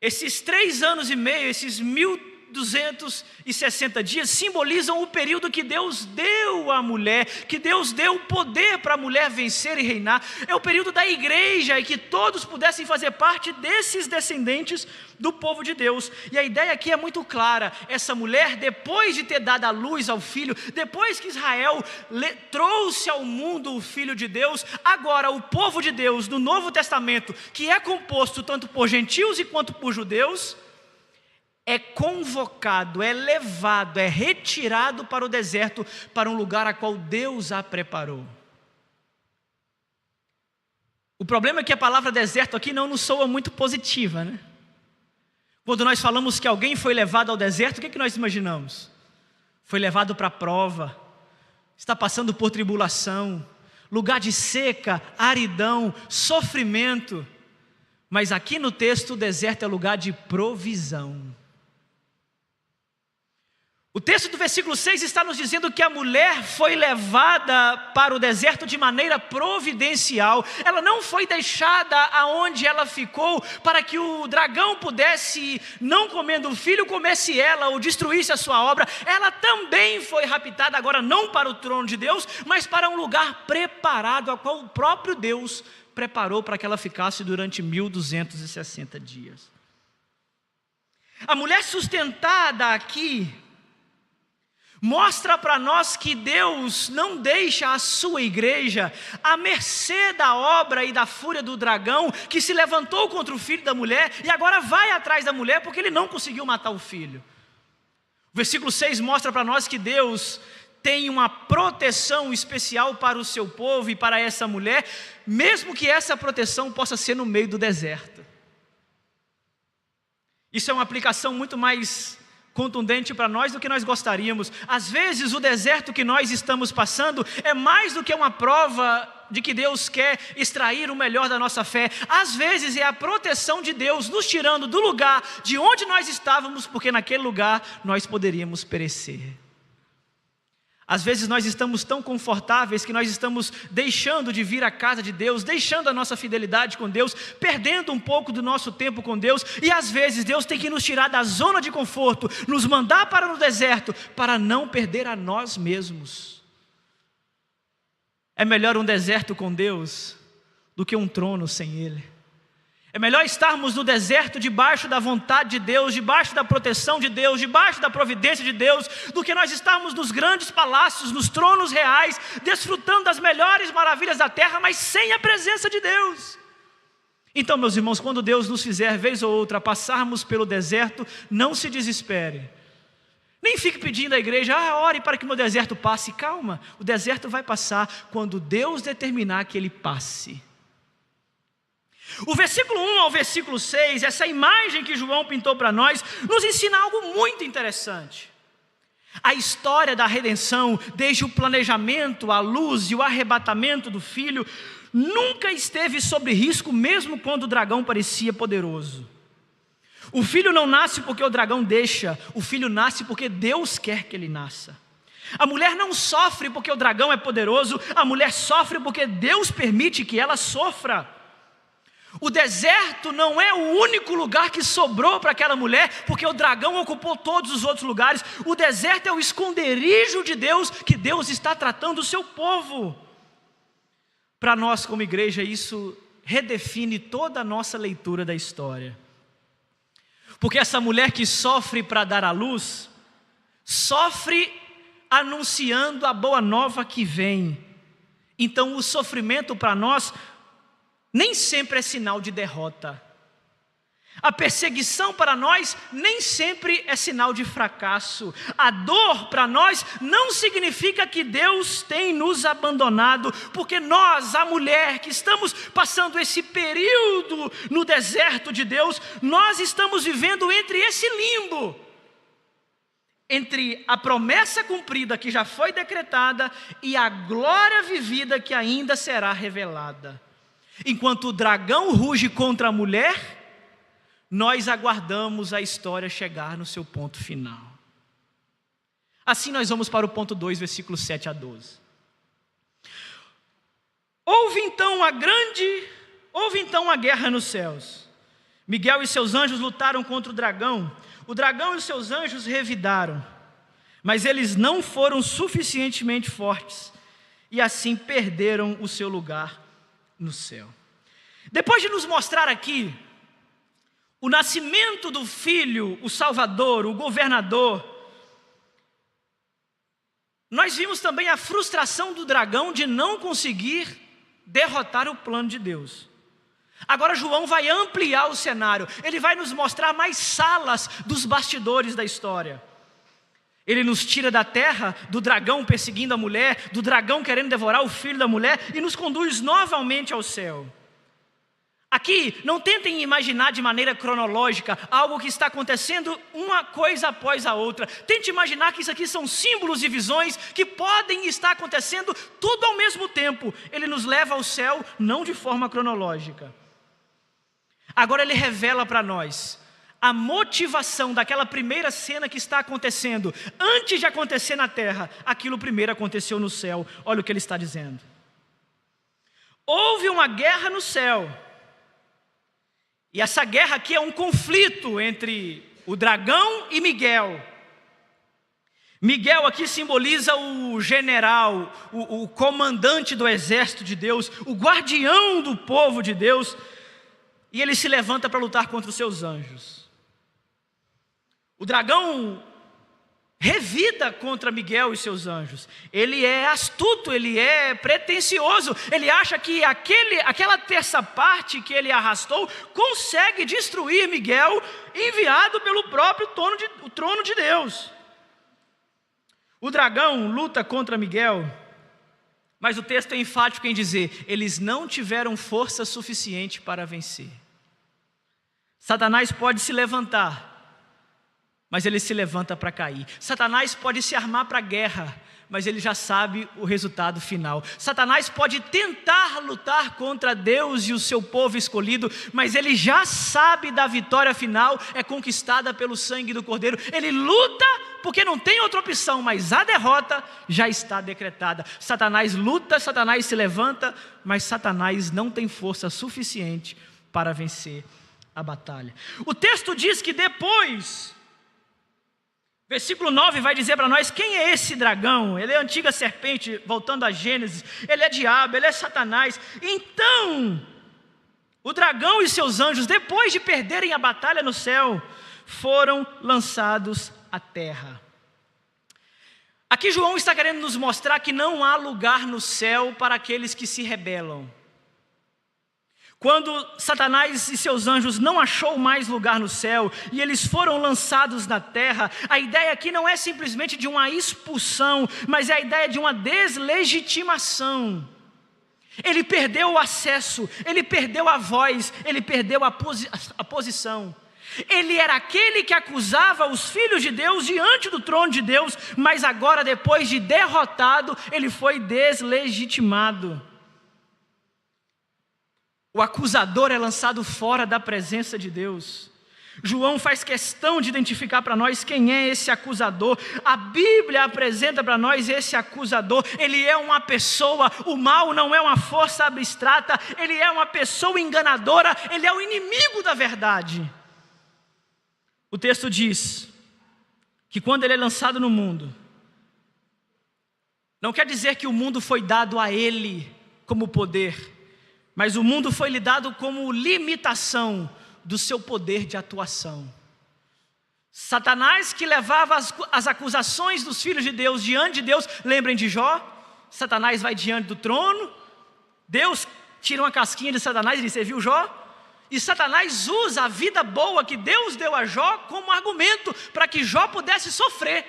Esses 3 anos e meio, esses 1260 dias, simbolizam o período que Deus deu à mulher, que Deus deu o poder para a mulher vencer e reinar. É o período da igreja, e que todos pudessem fazer parte desses descendentes do povo de Deus. E a ideia aqui é muito clara: essa mulher, depois de ter dado a luz ao filho, depois que Israel trouxe ao mundo o Filho de Deus, agora o povo de Deus no Novo Testamento, que é composto tanto por gentios e quanto por judeus, é convocado, é levado, é retirado para o deserto, para um lugar a qual Deus a preparou. O problema é que a palavra deserto aqui não nos soa muito positiva, né? Quando nós falamos que alguém foi levado ao deserto, o que nós imaginamos? Foi levado para a prova, está passando por tribulação, lugar de seca, aridão, sofrimento. Mas aqui no texto o deserto é lugar de provisão. O texto do versículo 6 está nos dizendo que a mulher foi levada para o deserto de maneira providencial. Ela não foi deixada aonde ela ficou para que o dragão pudesse, não comendo o filho, comesse ela ou destruísse a sua obra. Ela também foi raptada, agora não para o trono de Deus, mas para um lugar preparado, a qual o próprio Deus preparou para que ela ficasse durante 1260 dias. A mulher sustentada aqui mostra para nós que Deus não deixa a sua igreja à mercê da obra e da fúria do dragão, que se levantou contra o filho da mulher e agora vai atrás da mulher porque ele não conseguiu matar o filho. O versículo 6 mostra para nós que Deus tem uma proteção especial para o seu povo e para essa mulher, mesmo que essa proteção possa ser no meio do deserto. Isso é uma aplicação muito mais contundente para nós do que nós gostaríamos. Às vezes o deserto que nós estamos passando é mais do que uma prova de que Deus quer extrair o melhor da nossa fé. Às vezes é a proteção de Deus nos tirando do lugar de onde nós estávamos, porque naquele lugar nós poderíamos perecer. Às vezes nós estamos tão confortáveis que nós estamos deixando de vir à casa de Deus, deixando a nossa fidelidade com Deus, perdendo um pouco do nosso tempo com Deus, e às vezes Deus tem que nos tirar da zona de conforto, nos mandar para o deserto, para não perder a nós mesmos. É melhor um deserto com Deus do que um trono sem Ele. É melhor estarmos no deserto debaixo da vontade de Deus, debaixo da proteção de Deus, debaixo da providência de Deus, do que nós estarmos nos grandes palácios, nos tronos reais, desfrutando das melhores maravilhas da terra, mas sem a presença de Deus. Então, meus irmãos, quando Deus nos fizer, vez ou outra, passarmos pelo deserto, não se desespere. Nem fique pedindo à igreja: ore para que meu deserto passe. Calma, o deserto vai passar quando Deus determinar que ele passe. O versículo 1 ao versículo 6, essa imagem que João pintou para nós, nos ensina algo muito interessante. A história da redenção, desde o planejamento, a luz e o arrebatamento do filho, nunca esteve sob risco, mesmo quando o dragão parecia poderoso. O filho não nasce porque o dragão deixa, o filho nasce porque Deus quer que ele nasça. A mulher não sofre porque o dragão é poderoso, a mulher sofre porque Deus permite que ela sofra. O deserto não é o único lugar que sobrou para aquela mulher, porque o dragão ocupou todos os outros lugares. O deserto é o esconderijo de Deus, que Deus está tratando o seu povo. Para nós como igreja, isso redefine toda a nossa leitura da história. Porque essa mulher que sofre para dar à luz, sofre anunciando a boa nova que vem. Então o sofrimento para nós nem sempre é sinal de derrota. A perseguição para nós nem sempre é sinal de fracasso. A dor para nós não significa que Deus tem nos abandonado, porque nós, a mulher que estamos passando esse período no deserto de Deus, nós estamos vivendo entre esse limbo, entre a promessa cumprida que já foi decretada e a glória vivida que ainda será revelada. Enquanto o dragão ruge contra a mulher, nós aguardamos a história chegar no seu ponto final. Assim nós vamos para o ponto 2, versículos 7 a 12. Houve então a guerra nos céus. Miguel e seus anjos lutaram contra o dragão e os seus anjos revidaram, mas eles não foram suficientemente fortes, e assim perderam o seu lugar no céu. Depois de nos mostrar aqui o nascimento do Filho, o Salvador, o governador, nós vimos também a frustração do dragão de não conseguir derrotar o plano de Deus. Agora João vai ampliar o cenário, ele vai nos mostrar mais salas dos bastidores da história. Ele nos tira da terra, do dragão perseguindo a mulher, do dragão querendo devorar o filho da mulher, e nos conduz novamente ao céu. Aqui, não tentem imaginar de maneira cronológica algo que está acontecendo uma coisa após a outra. Tente imaginar que isso aqui são símbolos e visões que podem estar acontecendo tudo ao mesmo tempo. Ele nos leva ao céu, não de forma cronológica. Agora ele revela para nós a motivação daquela primeira cena que está acontecendo. Antes de acontecer na terra, aquilo primeiro aconteceu no céu. Olha o que ele está dizendo. Houve uma guerra no céu. E essa guerra aqui é um conflito entre o dragão e Miguel. Miguel aqui simboliza o general, o comandante do exército de Deus, o guardião do povo de Deus. E ele se levanta para lutar contra os seus anjos. O dragão revida contra Miguel e seus anjos. Ele é astuto, ele é pretensioso. Ele acha que aquela terça parte que ele arrastou consegue destruir Miguel, enviado pelo próprio trono de Deus. O dragão luta contra Miguel, mas o texto é enfático em dizer: eles não tiveram força suficiente para vencer. Satanás pode se levantar, mas ele se levanta para cair. Satanás pode se armar para a guerra, mas ele já sabe o resultado final. Satanás pode tentar lutar contra Deus e o seu povo escolhido, mas ele já sabe da vitória final, é conquistada pelo sangue do Cordeiro. Ele luta porque não tem outra opção, mas a derrota já está decretada. Satanás luta, Satanás se levanta, mas Satanás não tem força suficiente para vencer a batalha. O texto diz que depois, versículo 9 vai dizer para nós quem é esse dragão. Ele é a antiga serpente, voltando a Gênesis. Ele é diabo, ele é Satanás. Então, o dragão e seus anjos, depois de perderem a batalha no céu, foram lançados à terra. Aqui João está querendo nos mostrar que não há lugar no céu para aqueles que se rebelam. Quando Satanás e seus anjos não achou mais lugar no céu e eles foram lançados na terra, a ideia aqui não é simplesmente de uma expulsão, mas é a ideia de uma deslegitimação. Ele perdeu o acesso, ele perdeu a voz, ele perdeu a posição. Ele era aquele que acusava os filhos de Deus diante do trono de Deus, mas agora, depois de derrotado, ele foi deslegitimado. O acusador é lançado fora da presença de Deus. João faz questão de identificar para nós quem é esse acusador. A Bíblia apresenta para nós esse acusador. Ele é uma pessoa, o mal não é uma força abstrata, ele é uma pessoa enganadora, ele é o inimigo da verdade. O texto diz que quando ele é lançado no mundo, não quer dizer que o mundo foi dado a ele como poder, mas o mundo foi lhe dado como limitação do seu poder de atuação. Satanás, que levava as acusações dos filhos de Deus diante de Deus, lembrem de Jó, Satanás vai diante do trono, Deus tira uma casquinha de Satanás e diz: você viu Jó? E Satanás usa a vida boa que Deus deu a Jó como argumento para que Jó pudesse sofrer.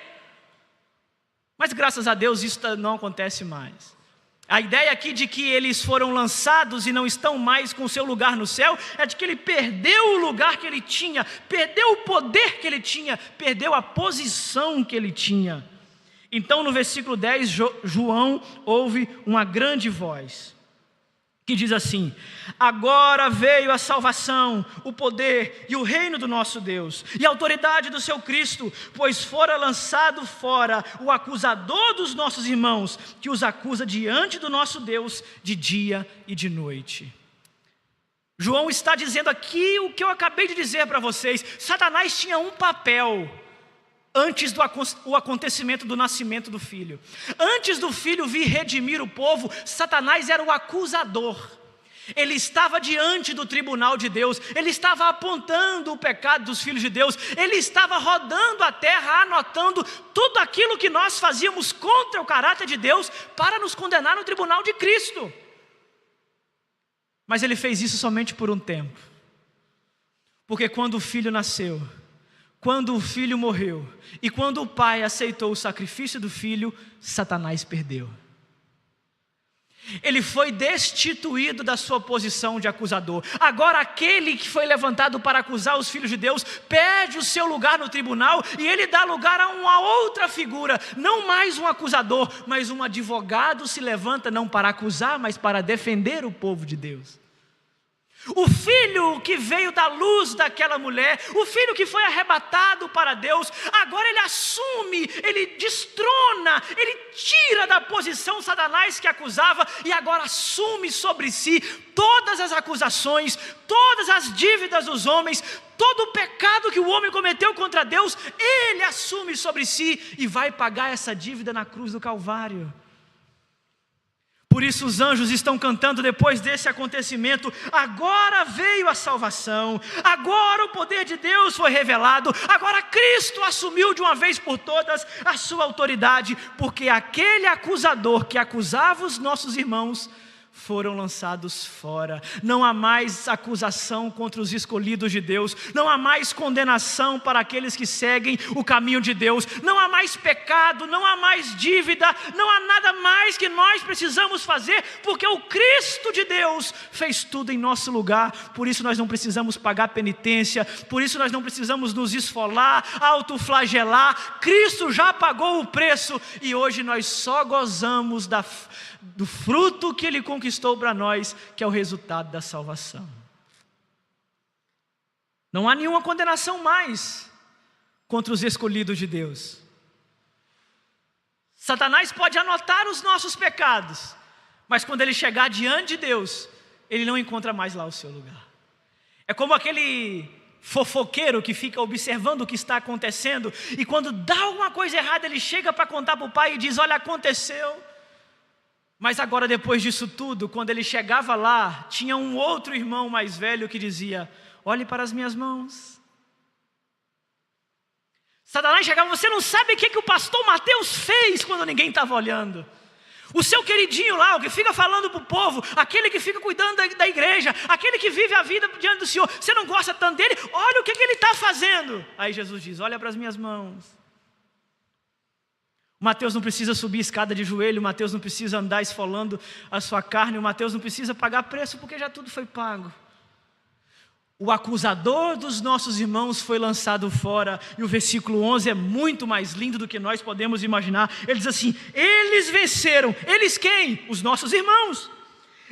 Mas graças a Deus isso não acontece mais. A ideia aqui de que eles foram lançados e não estão mais com seu lugar no céu, é de que ele perdeu o lugar que ele tinha, perdeu o poder que ele tinha, perdeu a posição que ele tinha. Então no versículo 10, João ouve uma grande voz, que diz assim: agora veio a salvação, o poder e o reino do nosso Deus, e a autoridade do seu Cristo, pois fora lançado fora o acusador dos nossos irmãos, que os acusa diante do nosso Deus de dia e de noite. João está dizendo aqui o que eu acabei de dizer para vocês. Satanás tinha um papel antes do acontecimento do nascimento do filho. Antes do filho vir redimir o povo, Satanás era o acusador. Ele estava diante do tribunal de Deus, ele estava apontando o pecado dos filhos de Deus, ele estava rodando a terra, anotando tudo aquilo que nós fazíamos contra o caráter de Deus, para nos condenar no tribunal de Cristo. Mas ele fez isso somente por um tempo, porque quando o filho nasceu, quando o filho morreu e quando o pai aceitou o sacrifício do filho, Satanás perdeu. Ele foi destituído da sua posição de acusador. Agora aquele que foi levantado para acusar os filhos de Deus perde o seu lugar no tribunal e ele dá lugar a uma outra figura. Não mais um acusador, mas um advogado se levanta não para acusar, mas para defender o povo de Deus. O filho que veio da luz daquela mulher, o filho que foi arrebatado para Deus, agora ele assume, ele destrona, ele tira da posição Satanás que acusava e agora assume sobre si todas as acusações, todas as dívidas dos homens, todo o pecado que o homem cometeu contra Deus, ele assume sobre si e vai pagar essa dívida na cruz do Calvário. Por isso os anjos estão cantando depois desse acontecimento: agora veio a salvação, agora o poder de Deus foi revelado, agora Cristo assumiu de uma vez por todas a sua autoridade, porque aquele acusador que acusava os nossos irmãos foram lançados fora. Não há mais acusação contra os escolhidos de Deus, não há mais condenação para aqueles que seguem o caminho de Deus, não há mais pecado, não há mais dívida, não há nada mais que nós precisamos fazer, porque o Cristo de Deus fez tudo em nosso lugar. Por isso nós não precisamos pagar penitência, por isso nós não precisamos nos esfolar, autoflagelar. Cristo já pagou o preço e hoje nós só gozamos do fruto que Ele conquistou para nós, que é o resultado da salvação. Não há nenhuma condenação mais contra os escolhidos de Deus. Satanás pode anotar os nossos pecados, mas quando ele chegar diante de Deus, ele não encontra mais lá o seu lugar. É como aquele fofoqueiro que fica observando o que está acontecendo, e quando dá alguma coisa errada, ele chega para contar para o pai e diz: olha, aconteceu. Mas agora, depois disso tudo, quando ele chegava lá, tinha um outro irmão mais velho que dizia: olhe para as minhas mãos. Satanás chegava: você não sabe o que o pastor Mateus fez quando ninguém estava olhando. O seu queridinho lá, o que fica falando para o povo, aquele que fica cuidando da igreja, aquele que vive a vida diante do Senhor, você não gosta tanto dele? Olha o que ele está fazendo. Aí Jesus diz: olha para as minhas mãos. O Mateus não precisa subir escada de joelho, o Mateus não precisa andar esfolando a sua carne, o Mateus não precisa pagar preço, porque já tudo foi pago. O acusador dos nossos irmãos foi lançado fora, e o versículo 11 é muito mais lindo do que nós podemos imaginar. Ele diz assim: eles venceram. Eles quem? Os nossos irmãos.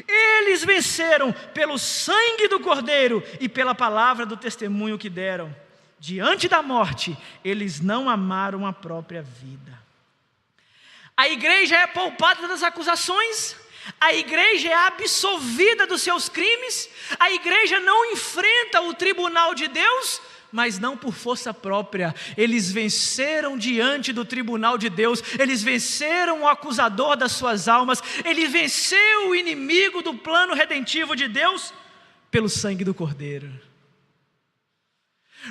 Eles venceram pelo sangue do Cordeiro e pela palavra do testemunho que deram. Diante da morte, eles não amaram a própria vida. A igreja é poupada das acusações, a igreja é absolvida dos seus crimes, a igreja não enfrenta o tribunal de Deus, mas não por força própria. Eles venceram diante do tribunal de Deus, eles venceram o acusador das suas almas, ele venceu o inimigo do plano redentivo de Deus pelo sangue do Cordeiro.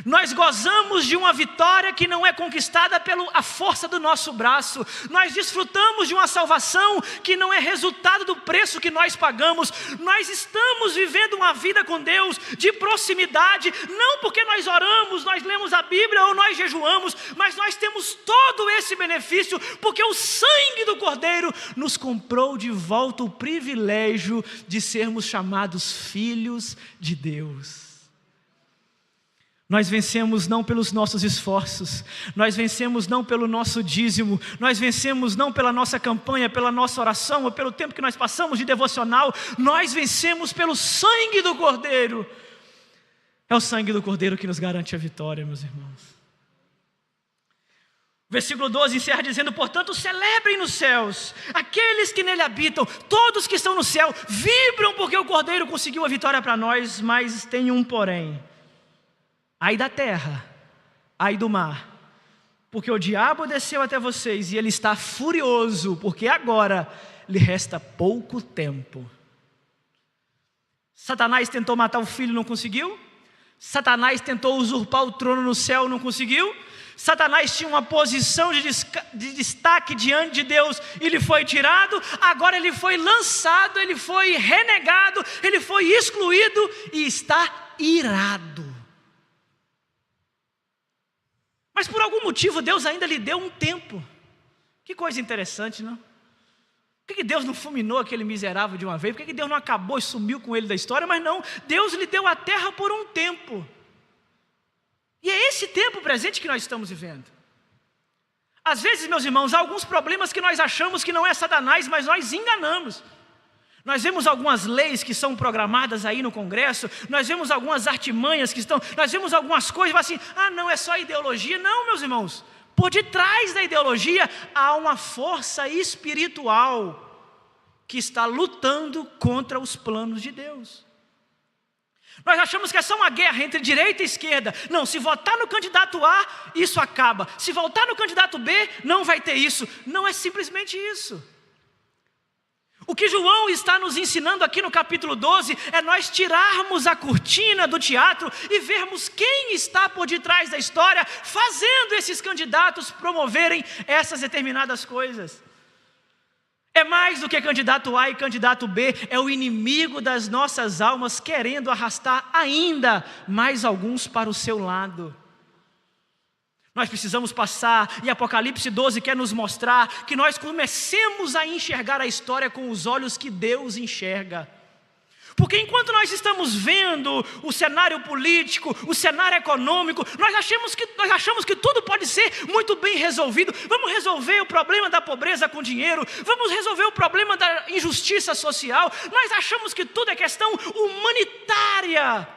Nós gozamos de uma vitória que não é conquistada pela força do nosso braço. Nós desfrutamos de uma salvação que não é resultado do preço que nós pagamos. Nós estamos vivendo uma vida com Deus de proximidade, não porque nós oramos, nós lemos a Bíblia ou nós jejuamos, mas nós temos todo esse benefício porque o sangue do Cordeiro nos comprou de volta o privilégio de sermos chamados filhos de Deus. Nós vencemos não pelos nossos esforços, nós vencemos não pelo nosso dízimo, nós vencemos não pela nossa campanha, pela nossa oração ou pelo tempo que nós passamos de devocional, nós vencemos pelo sangue do Cordeiro. É o sangue do Cordeiro que nos garante a vitória, meus irmãos. Versículo 12 encerra dizendo: portanto, celebrem nos céus aqueles que nele habitam, todos que estão no céu, vibram porque o Cordeiro conseguiu a vitória para nós, mas tem um porém. Ai da terra, ai do mar, porque o diabo desceu até vocês e ele está furioso, porque agora lhe resta pouco tempo. Satanás tentou matar o filho, não conseguiu. Satanás tentou usurpar o trono no céu, não conseguiu. Satanás tinha uma posição de destaque diante de Deus e lhe foi tirado. Agora ele foi lançado, ele foi renegado, ele foi excluído e está irado. Mas por algum motivo Deus ainda lhe deu um tempo. Que coisa interessante, não? Por que Deus não fulminou aquele miserável de uma vez? Por que Deus não acabou e sumiu com ele da história? Mas não, Deus lhe deu a terra por um tempo. E é esse tempo presente que nós estamos vivendo. Às vezes, meus irmãos, há alguns problemas que nós achamos que não é Satanás, mas nós enganamos. Nós vemos algumas leis que são programadas aí no Congresso, nós vemos algumas artimanhas que estão, nós vemos algumas coisas assim, não, é só ideologia. Não, meus irmãos, por detrás da ideologia há uma força espiritual que está lutando contra os planos de Deus. Nós achamos que é só uma guerra entre direita e esquerda. Não, se votar no candidato A, isso acaba. Se votar no candidato B, não vai ter isso. Não é simplesmente isso. O que João está nos ensinando aqui no capítulo 12 é nós tirarmos a cortina do teatro e vermos quem está por detrás da história, fazendo esses candidatos promoverem essas determinadas coisas. É mais do que candidato A e candidato B, é o inimigo das nossas almas querendo arrastar ainda mais alguns para o seu lado. Nós precisamos passar, e Apocalipse 12 quer nos mostrar que nós comecemos a enxergar a história com os olhos que Deus enxerga. Porque enquanto nós estamos vendo o cenário político, o cenário econômico, nós achamos que tudo pode ser muito bem resolvido. Vamos resolver o problema da pobreza com dinheiro, vamos resolver o problema da injustiça social. Nós achamos que tudo é questão humanitária.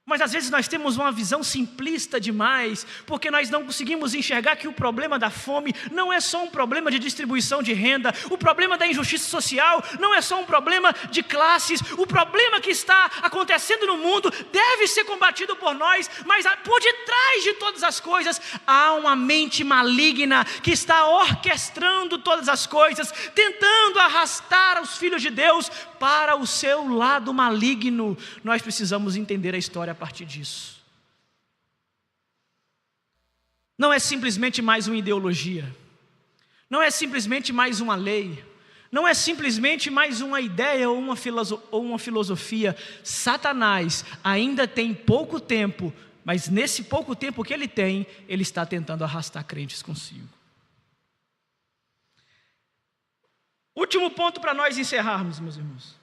Mas às vezes nós temos uma visão simplista demais, porque nós não conseguimos enxergar que o problema da fome não é só um problema de distribuição de renda, o problema da injustiça social não é só um problema de classes, o problema que está acontecendo no mundo deve ser combatido por nós, mas por detrás de todas as coisas há uma mente maligna que está orquestrando todas as coisas, tentando arrastar os filhos de Deus para o seu lado maligno. Nós precisamos entender a história a partir disso. Não é simplesmente mais uma ideologia, não é simplesmente mais uma lei, não é simplesmente mais uma ideia ou uma filosofia. Satanás ainda tem pouco tempo, mas nesse pouco tempo que ele tem, ele está tentando arrastar crentes consigo. Último ponto para nós encerrarmos, meus irmãos.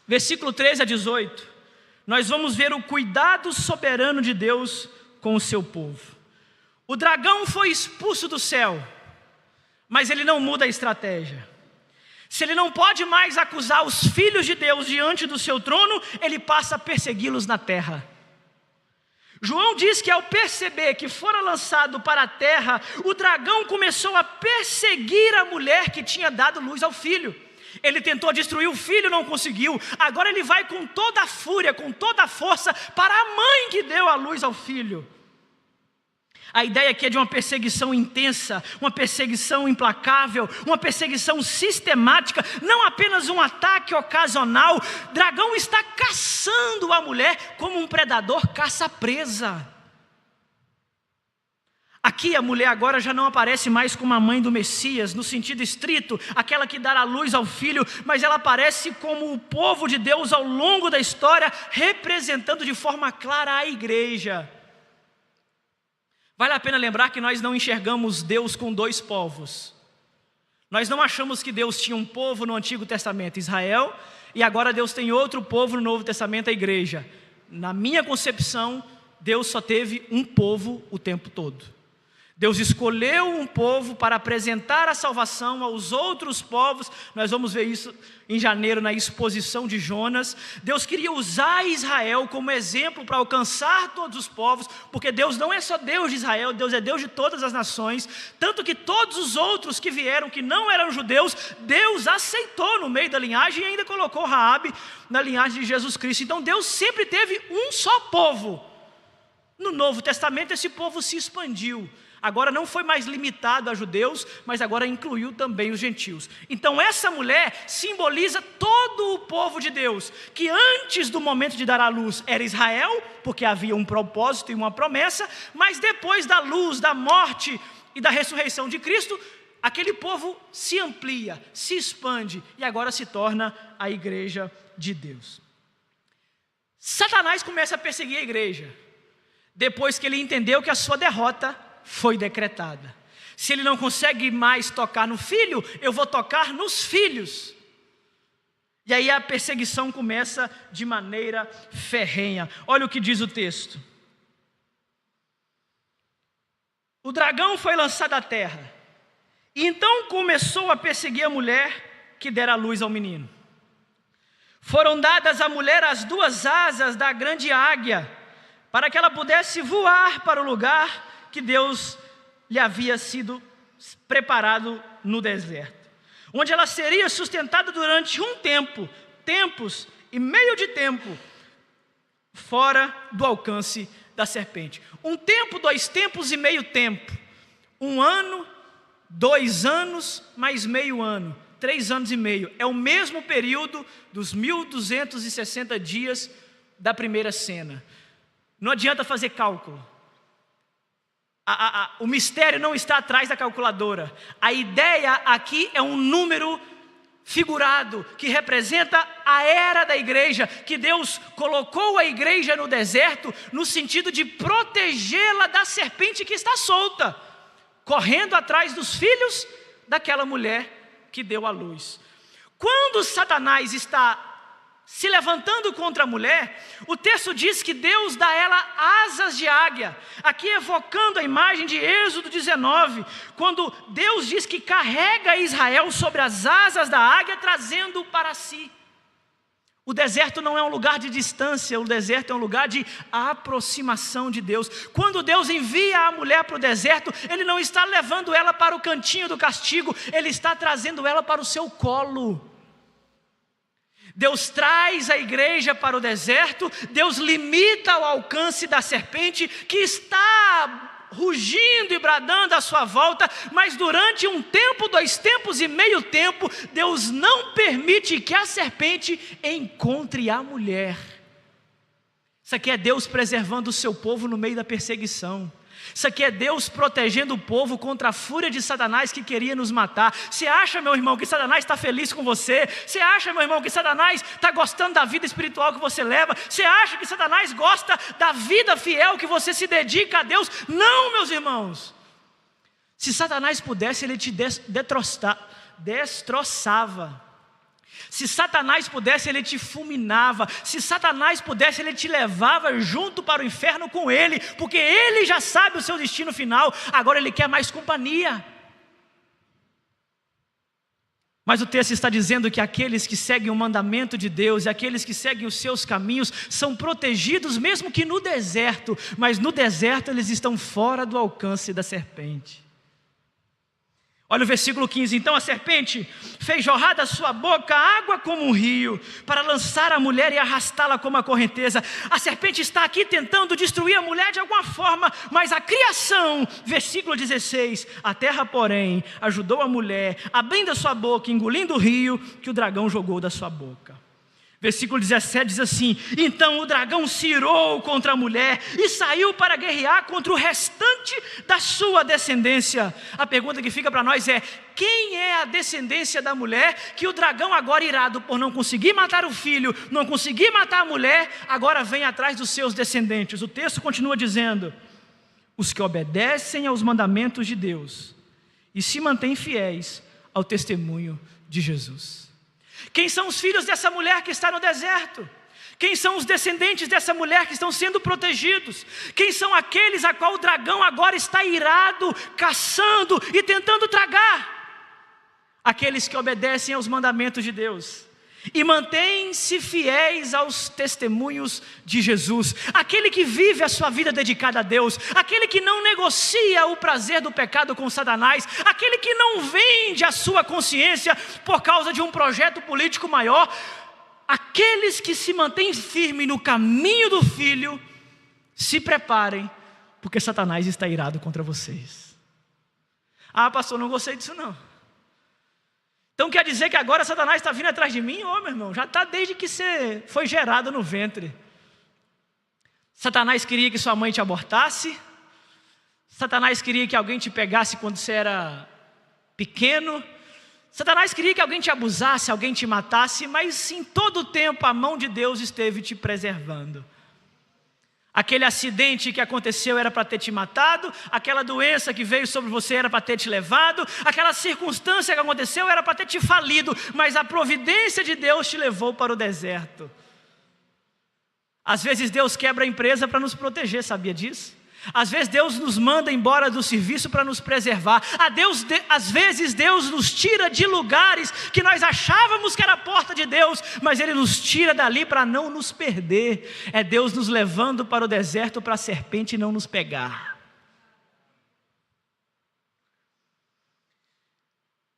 Versículo 13 a 18. Nós vamos ver o cuidado soberano de Deus com o seu povo. O dragão foi expulso do céu, mas ele não muda a estratégia. Se ele não pode mais acusar os filhos de Deus diante do seu trono, ele passa a persegui-los na terra. João diz que ao perceber que fora lançado para a terra, o dragão começou a perseguir a mulher que tinha dado luz ao filho. Ele tentou destruir o filho, não conseguiu. Agora ele vai com toda a fúria, com toda a força para a mãe que deu a luz ao filho. A ideia aqui é de uma perseguição intensa, uma perseguição implacável, uma perseguição sistemática, não apenas um ataque ocasional. Dragão está caçando a mulher como um predador caça a presa. Aqui a mulher agora já não aparece mais como a mãe do Messias, no sentido estrito, aquela que dará luz ao filho, mas ela aparece como o povo de Deus ao longo da história, representando de forma clara a igreja. Vale a pena lembrar que nós não enxergamos Deus com dois povos. Nós não achamos que Deus tinha um povo no Antigo Testamento, Israel, e agora Deus tem outro povo no Novo Testamento, a igreja. Na minha concepção, Deus só teve um povo o tempo todo. Deus escolheu um povo para apresentar a salvação aos outros povos. Nós vamos ver isso em janeiro na exposição de Jonas. Deus queria usar Israel como exemplo para alcançar todos os povos, porque Deus não é só Deus de Israel, Deus é Deus de todas as nações. Tanto que todos os outros que vieram, que não eram judeus, Deus aceitou no meio da linhagem e ainda colocou Raabe na linhagem de Jesus Cristo. Então Deus sempre teve um só povo. No Novo Testamento esse povo se expandiu. Agora não foi mais limitado a judeus, mas agora incluiu também os gentios. Então essa mulher simboliza todo o povo de Deus, que antes do momento de dar à luz era Israel, porque havia um propósito e uma promessa, mas depois da luz, da morte e da ressurreição de Cristo, aquele povo se amplia, se expande e agora se torna a igreja de Deus. Satanás começa a perseguir a igreja, depois que ele entendeu que a sua derrota foi decretada. Se ele não consegue mais tocar no filho, eu vou tocar nos filhos. E aí a perseguição começa de maneira ferrenha. Olha o que diz o texto. O dragão foi lançado à terra, e então começou a perseguir a mulher que dera luz ao menino. Foram dadas à mulher as duas asas da grande águia, para que ela pudesse voar para o lugar que Deus lhe havia sido preparado no deserto, onde ela seria sustentada durante um tempo, tempos e meio de tempo, fora do alcance da serpente. Um tempo, 2 tempos e meio tempo. 1 ano, 2 anos, mais meio ano, 3 anos e meio. É o mesmo período dos 1260 dias da primeira cena. Não adianta fazer cálculo. O mistério não está atrás da calculadora. A ideia aqui é um número figurado que representa a era da igreja, que Deus colocou a igreja no deserto no sentido de protegê-la da serpente que está solta, correndo atrás dos filhos daquela mulher que deu à luz. Quando Satanás está se levantando contra a mulher, o texto diz que Deus dá a ela asas de águia, aqui evocando a imagem de Êxodo 19, quando Deus diz que carrega Israel sobre as asas da águia, trazendo-o para si. O deserto não é um lugar de distância, o deserto é um lugar de aproximação de Deus. Quando Deus envia a mulher para o deserto, Ele não está levando ela para o cantinho do castigo, Ele está trazendo ela para o seu colo. Deus traz a igreja para o deserto, Deus limita o alcance da serpente que está rugindo e bradando à sua volta, mas durante 1 tempo, 2 tempos e meio tempo, Deus não permite que a serpente encontre a mulher. Isso aqui é Deus preservando o seu povo no meio da perseguição. Isso aqui é Deus protegendo o povo contra a fúria de Satanás que queria nos matar. Você acha, meu irmão, que Satanás está feliz com você? Você acha, meu irmão, que Satanás está gostando da vida espiritual que você leva? Você acha que Satanás gosta da vida fiel que você se dedica a Deus? Não, meus irmãos. Se Satanás pudesse, ele te destroçava. Se Satanás pudesse, ele te fulminava. Se Satanás pudesse, ele te levava junto para o inferno com ele, porque ele já sabe o seu destino final. Agora ele quer mais companhia. Mas o texto está dizendo que aqueles que seguem o mandamento de Deus e aqueles que seguem os seus caminhos são protegidos mesmo que no deserto, mas no deserto eles estão fora do alcance da serpente. Olha o versículo 15: então a serpente fez jorrar da sua boca água como um rio, para lançar a mulher e arrastá-la como a correnteza. A serpente está aqui tentando destruir a mulher de alguma forma, mas a criação, versículo 16, a terra porém ajudou a mulher, abrindo a sua boca, engolindo o rio que o dragão jogou da sua boca. Versículo 17 diz assim: então o dragão se irou contra a mulher e saiu para guerrear contra o restante da sua descendência. A pergunta que fica para nós é: quem é a descendência da mulher que o dragão, agora irado por não conseguir matar o filho, não conseguir matar a mulher, agora vem atrás dos seus descendentes? O texto continua dizendo: os que obedecem aos mandamentos de Deus e se mantêm fiéis ao testemunho de Jesus. Quem são os filhos dessa mulher que está no deserto? Quem são os descendentes dessa mulher que estão sendo protegidos? Quem são aqueles a qual o dragão agora está irado, caçando e tentando tragar? Aqueles que obedecem aos mandamentos de Deus e mantêm-se fiéis aos testemunhos de Jesus. Aquele que vive a sua vida dedicada a Deus, aquele que não negocia o prazer do pecado com Satanás, aquele que não vende a sua consciência por causa de um projeto político maior. Aqueles que se mantêm firmes no caminho do Filho, se preparem, porque Satanás está irado contra vocês. Ah, pastor, não gostei disso não. Então quer dizer que agora Satanás está vindo atrás de mim? Ô, meu irmão, já está desde que você foi gerado no ventre. Satanás queria que sua mãe te abortasse. Satanás queria que alguém te pegasse quando você era pequeno. Satanás queria que alguém te abusasse, alguém te matasse. Mas em todo o tempo a mão de Deus esteve te preservando. Aquele acidente que aconteceu era para ter te matado, aquela doença que veio sobre você era para ter te levado, aquela circunstância que aconteceu era para ter te falido, mas a providência de Deus te levou para o deserto. Às vezes Deus quebra a empresa para nos proteger, sabia disso? Às vezes Deus nos manda embora do serviço para nos preservar. Às vezes Deus nos tira de lugares que nós achávamos que era a porta de Deus, mas Ele nos tira dali para não nos perder. É Deus nos levando para o deserto para a serpente não nos pegar.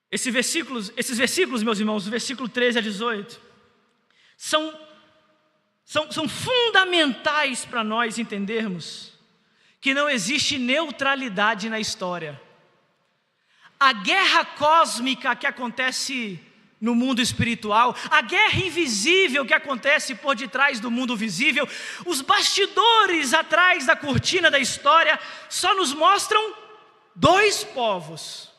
Esses versículos, meus irmãos, do versículo 13 a 18, são fundamentais para nós entendermos que não existe neutralidade na história. A guerra cósmica que acontece no mundo espiritual, a guerra invisível que acontece por detrás do mundo visível, os bastidores atrás da cortina da história, só nos mostram dois povos: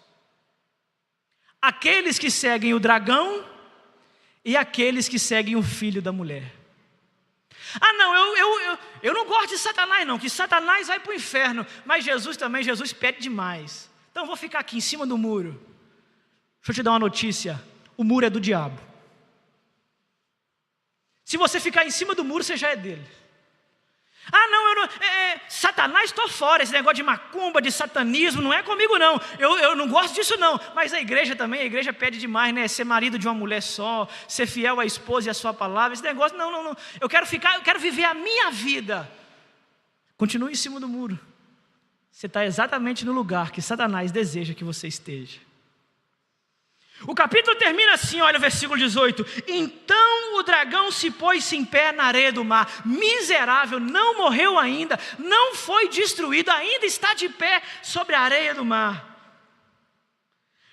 aqueles que seguem o dragão e aqueles que seguem o filho da mulher. Ah não, eu não gosto de Satanás não, que Satanás vai para o inferno, mas Jesus também, Jesus pede demais. Então eu vou ficar aqui em cima do muro. Deixa eu te dar uma notícia: o muro é do diabo. Se você ficar em cima do muro, você já é dele. Ah não, Satanás, estou fora, esse negócio de macumba, de satanismo, não é comigo não, eu não gosto disso não. Mas a igreja também, a igreja pede demais, né? Ser marido de uma mulher só, ser fiel à esposa e à sua palavra, esse negócio, não, eu quero viver a minha vida. Continue em cima do muro. Você está exatamente no lugar que Satanás deseja que você esteja. O capítulo termina assim, olha o versículo 18: então o dragão se pôs em pé na areia do mar, miserável, não morreu ainda, não foi destruído, ainda está de pé sobre a areia do mar.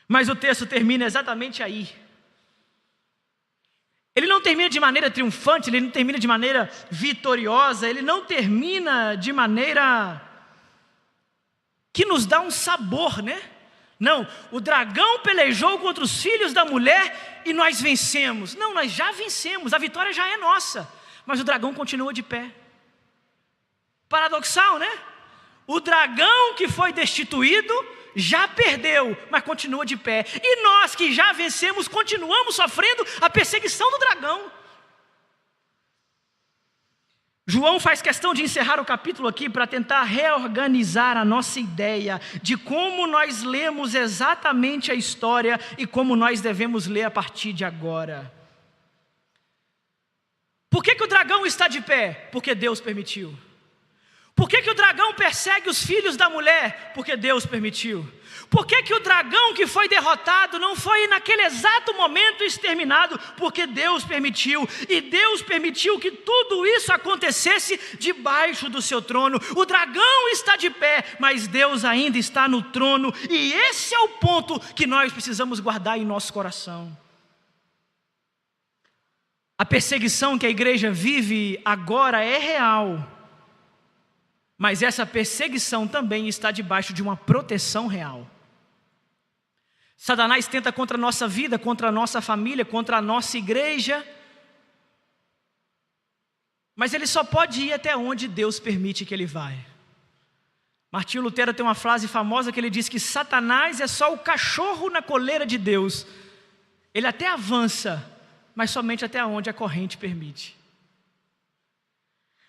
Mas o texto termina exatamente aí. Ele não termina de maneira triunfante, ele não termina de maneira vitoriosa, ele não termina de maneira que nos dá um sabor, né? Não, o dragão pelejou contra os filhos da mulher e nós vencemos. Não, nós já vencemos, a vitória já é nossa, mas o dragão continua de pé. Paradoxal, né? O dragão que foi destituído já perdeu, mas continua de pé. E nós que já vencemos, continuamos sofrendo a perseguição do dragão. João faz questão de encerrar o capítulo aqui para tentar reorganizar a nossa ideia de como nós lemos exatamente a história e como nós devemos ler a partir de agora. Por que o dragão está de pé? Porque Deus permitiu. Por que o dragão persegue os filhos da mulher? Porque Deus permitiu. Por que o dragão que foi derrotado não foi naquele exato momento exterminado? Porque Deus permitiu. E Deus permitiu que tudo isso acontecesse debaixo do seu trono. O dragão está de pé, mas Deus ainda está no trono. E esse é o ponto que nós precisamos guardar em nosso coração. A perseguição que a igreja vive agora é real. Mas essa perseguição também está debaixo de uma proteção real. Satanás tenta contra a nossa vida, contra a nossa família, contra a nossa igreja. Mas ele só pode ir até onde Deus permite que ele vá. Martinho Lutero tem uma frase famosa que ele diz que Satanás é só o cachorro na coleira de Deus. Ele até avança, mas somente até onde a corrente permite.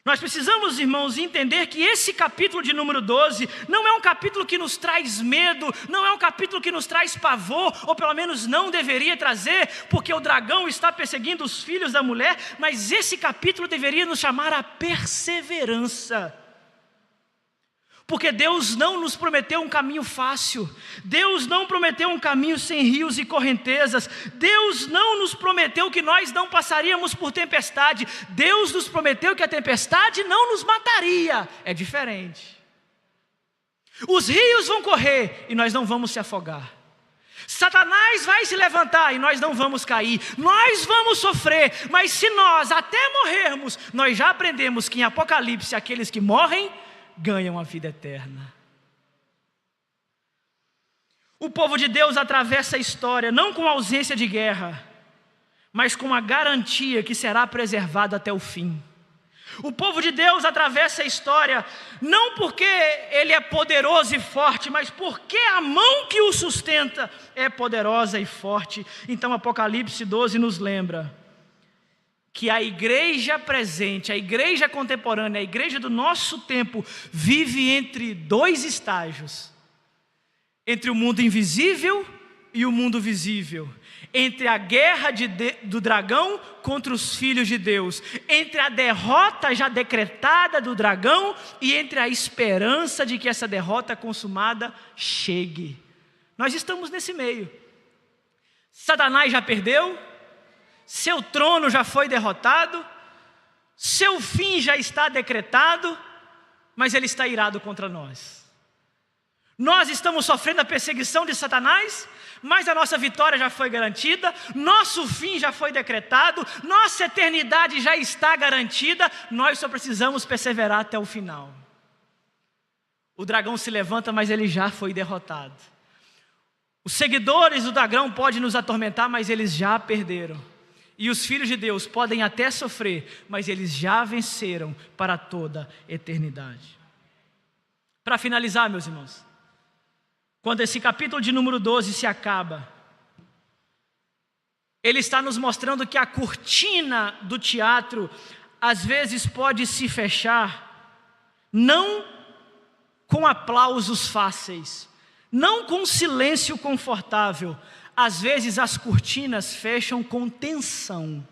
Nós precisamos, irmãos, entender que esse capítulo de número 12 não é um capítulo que nos traz medo, não é um capítulo que nos traz pavor, ou pelo menos não deveria trazer, porque o dragão está perseguindo os filhos da mulher, mas esse capítulo deveria nos chamar a perseverança. Porque Deus não nos prometeu um caminho fácil, Deus não prometeu um caminho sem rios e correntezas, Deus não nos prometeu que nós não passaríamos por tempestade, Deus nos prometeu que a tempestade não nos mataria, é diferente. Os rios vão correr e nós não vamos se afogar. Satanás vai se levantar e nós não vamos cair, nós vamos sofrer, mas se nós até morrermos, nós já aprendemos que em Apocalipse aqueles que morrem ganham a vida eterna. O povo de Deus atravessa a história não com ausência de guerra, mas com a garantia que será preservado até o fim. O povo de Deus atravessa a história não porque ele é poderoso e forte, mas porque a mão que o sustenta é poderosa e forte. Então Apocalipse 12 nos lembra que a igreja presente, a igreja contemporânea, a igreja do nosso tempo, vive entre dois estágios. Entre o mundo invisível e o mundo visível. Entre a guerra do dragão contra os filhos de Deus. Entre a derrota já decretada do dragão e entre a esperança de que essa derrota consumada chegue. Nós estamos nesse meio. Satanás já perdeu. Seu trono já foi derrotado, seu fim já está decretado, mas ele está irado contra nós. Nós estamos sofrendo a perseguição de Satanás, mas a nossa vitória já foi garantida, nosso fim já foi decretado, nossa eternidade já está garantida, nós só precisamos perseverar até o final. O dragão se levanta, mas ele já foi derrotado. Os seguidores do dragão podem nos atormentar, mas eles já perderam. E os filhos de Deus podem até sofrer, mas eles já venceram para toda a eternidade. Para finalizar, meus irmãos, quando esse capítulo de número 12 se acaba, ele está nos mostrando que a cortina do teatro às vezes pode se fechar, não com aplausos fáceis, não com silêncio confortável. Às vezes as cortinas fecham com tensão.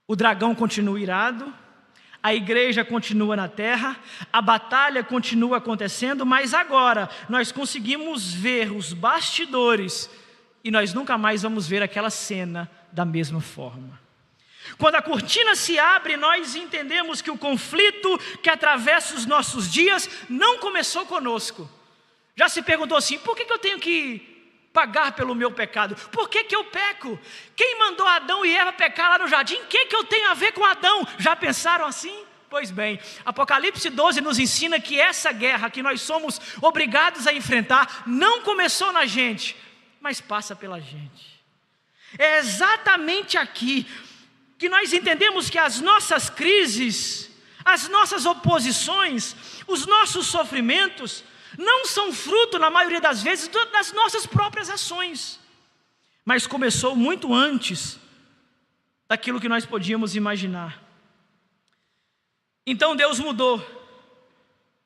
O dragão continua irado, a igreja continua na terra, a batalha continua acontecendo, mas agora nós conseguimos ver os bastidores e nós nunca mais vamos ver aquela cena da mesma forma. Quando a cortina se abre, nós entendemos que o conflito que atravessa os nossos dias não começou conosco. Já se perguntou assim, por que eu tenho que pagar pelo meu pecado? Por que eu peco? Quem mandou Adão e Eva pecar lá no jardim? O que eu tenho a ver com Adão? Já pensaram assim? Pois bem, Apocalipse 12 nos ensina que essa guerra que nós somos obrigados a enfrentar não começou na gente, mas passa pela gente. É exatamente aqui que nós entendemos que as nossas crises, as nossas oposições, os nossos sofrimentos não são fruto, na maioria das vezes, das nossas próprias ações, mas começou muito antes daquilo que nós podíamos imaginar. Então Deus mudou.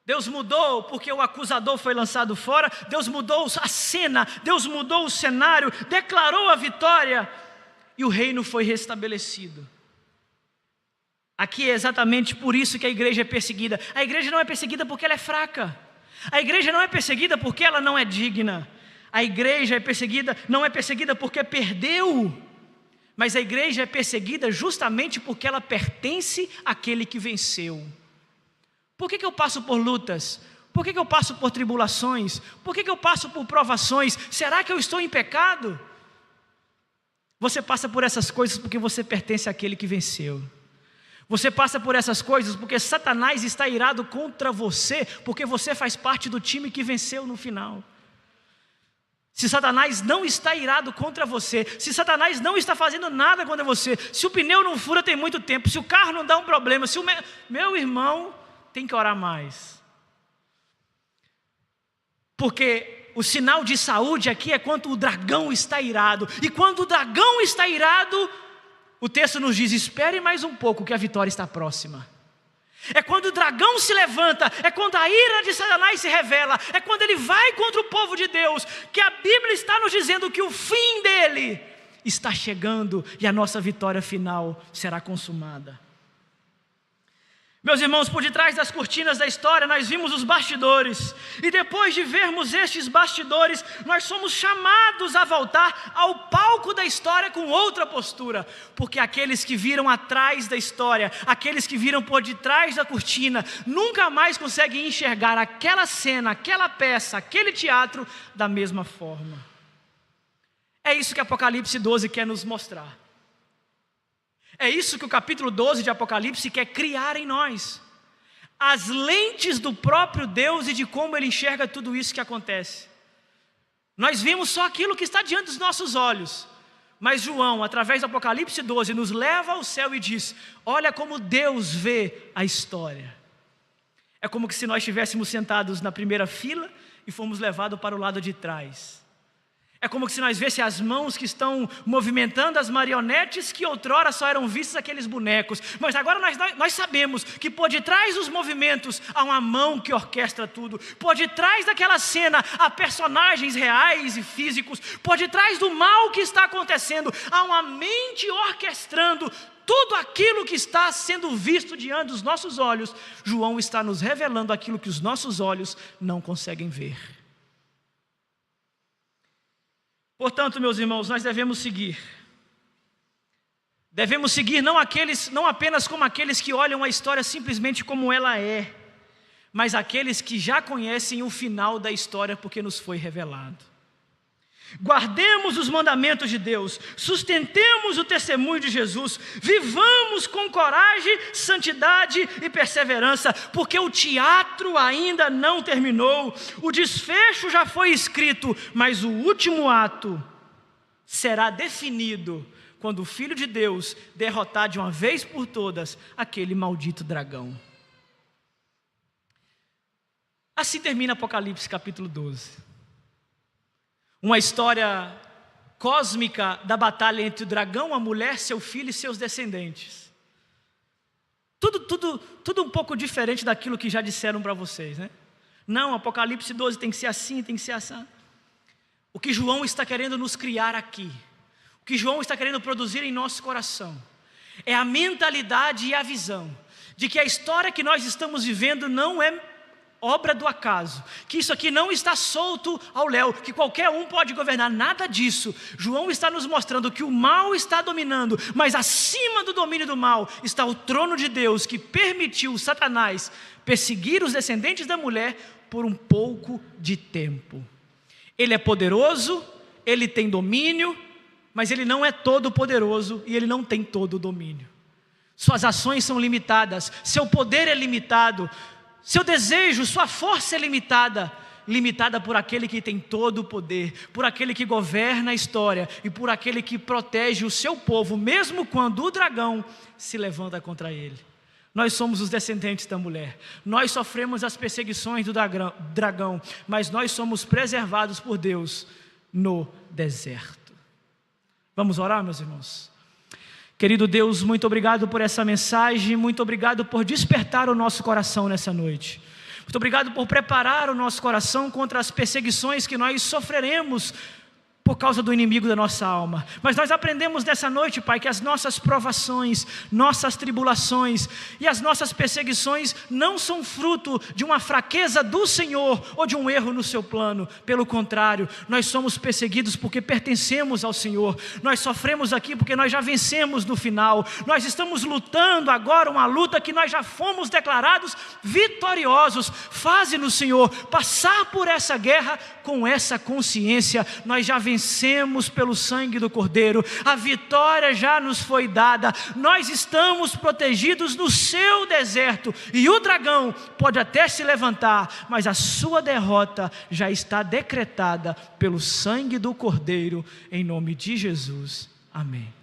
Deus mudou porque o acusador foi lançado fora. Deus mudou a cena, Deus mudou o cenário, declarou a vitória e o reino foi restabelecido. Aqui é exatamente por isso que a igreja é perseguida. A igreja não é perseguida porque ela é fraca. A igreja não é perseguida porque ela não é digna. A igreja não é perseguida porque perdeu. Mas a igreja é perseguida justamente porque ela pertence àquele que venceu. Por que eu passo por lutas? Por que eu passo por tribulações? Por que eu passo por provações? Será que eu estou em pecado? Você passa por essas coisas porque você pertence àquele que venceu. Você passa por essas coisas porque Satanás está irado contra você, porque você faz parte do time que venceu no final. Se Satanás não está irado contra você, se Satanás não está fazendo nada contra você, se o pneu não fura tem muito tempo, se o carro não dá um problema, se o meu irmão tem que orar mais. Porque o sinal de saúde aqui é quando o dragão está irado. E quando o dragão está irado, o texto nos diz: espere mais um pouco que a vitória está próxima. É quando o dragão se levanta, é quando a ira de Satanás se revela, é quando ele vai contra o povo de Deus, que a Bíblia está nos dizendo que o fim dele está chegando e a nossa vitória final será consumada. Meus irmãos, por detrás das cortinas da história nós vimos os bastidores, e depois de vermos estes bastidores, nós somos chamados a voltar ao palco da história com outra postura, porque aqueles que viram atrás da história, aqueles que viram por detrás da cortina, nunca mais conseguem enxergar aquela cena, aquela peça, aquele teatro da mesma forma. É isso que Apocalipse 12 quer nos mostrar. É isso que o capítulo 12 de Apocalipse quer criar em nós. As lentes do próprio Deus e de como Ele enxerga tudo isso que acontece. Nós vimos só aquilo que está diante dos nossos olhos. Mas João, através do Apocalipse 12, nos leva ao céu e diz: olha como Deus vê a história. É como que se nós estivéssemos sentados na primeira fila e fomos levados para o lado de trás. É como se nós vêssemos as mãos que estão movimentando as marionetes que outrora só eram vistos aqueles bonecos. Mas agora nós sabemos que por detrás dos movimentos há uma mão que orquestra tudo. Por detrás daquela cena há personagens reais e físicos. Por detrás do mal que está acontecendo há uma mente orquestrando tudo aquilo que está sendo visto diante dos nossos olhos. João está nos revelando aquilo que os nossos olhos não conseguem ver. Portanto, meus irmãos, nós devemos seguir. Devemos seguir não apenas como aqueles que olham a história simplesmente como ela é, mas aqueles que já conhecem o final da história porque nos foi revelado. Guardemos os mandamentos de Deus, sustentemos o testemunho de Jesus, vivamos com coragem, santidade e perseverança, porque o teatro ainda não terminou, o desfecho já foi escrito, mas o último ato será definido quando o Filho de Deus derrotar de uma vez por todas aquele maldito dragão. Assim termina Apocalipse capítulo 12. Uma história cósmica da batalha entre o dragão, a mulher, seu filho e seus descendentes. Tudo um pouco diferente daquilo que já disseram para vocês, né? Não, Apocalipse 12 tem que ser assim, tem que ser assim. O que João está querendo nos criar aqui, o que João está querendo produzir em nosso coração, é a mentalidade e a visão de que a história que nós estamos vivendo não é obra do acaso, que isso aqui não está solto ao léu, que qualquer um pode governar, nada disso. João está nos mostrando que o mal está dominando, mas acima do domínio do mal está o trono de Deus, que permitiu Satanás perseguir os descendentes da mulher por um pouco de tempo. Ele é poderoso, ele tem domínio, mas ele não é todo poderoso e ele não tem todo o domínio. Suas ações são limitadas, seu poder é limitado, seu desejo, sua força é limitada por aquele que tem todo o poder, por aquele que governa a história e por aquele que protege o seu povo, mesmo quando o dragão se levanta contra ele. Nós somos os descendentes da mulher, nós sofremos as perseguições do dragão, mas nós somos preservados por Deus no deserto. Vamos orar, meus irmãos? Querido Deus, muito obrigado por essa mensagem, muito obrigado por despertar o nosso coração nessa noite. Muito obrigado por preparar o nosso coração contra as perseguições que nós sofreremos por causa do inimigo da nossa alma. Mas nós aprendemos nessa noite, Pai, que as nossas provações, nossas tribulações e as nossas perseguições não são fruto de uma fraqueza do Senhor ou de um erro no seu plano. Pelo contrário, nós somos perseguidos porque pertencemos ao Senhor. Nós sofremos aqui porque nós já vencemos no final. Nós estamos lutando agora uma luta que nós já fomos declarados vitoriosos. Faze-nos, Senhor, passar por essa guerra com essa consciência. Nós já vencemos pelo sangue do Cordeiro, a vitória já nos foi dada, nós estamos protegidos no seu deserto, e o dragão pode até se levantar, mas a sua derrota já está decretada pelo sangue do Cordeiro, em nome de Jesus, amém.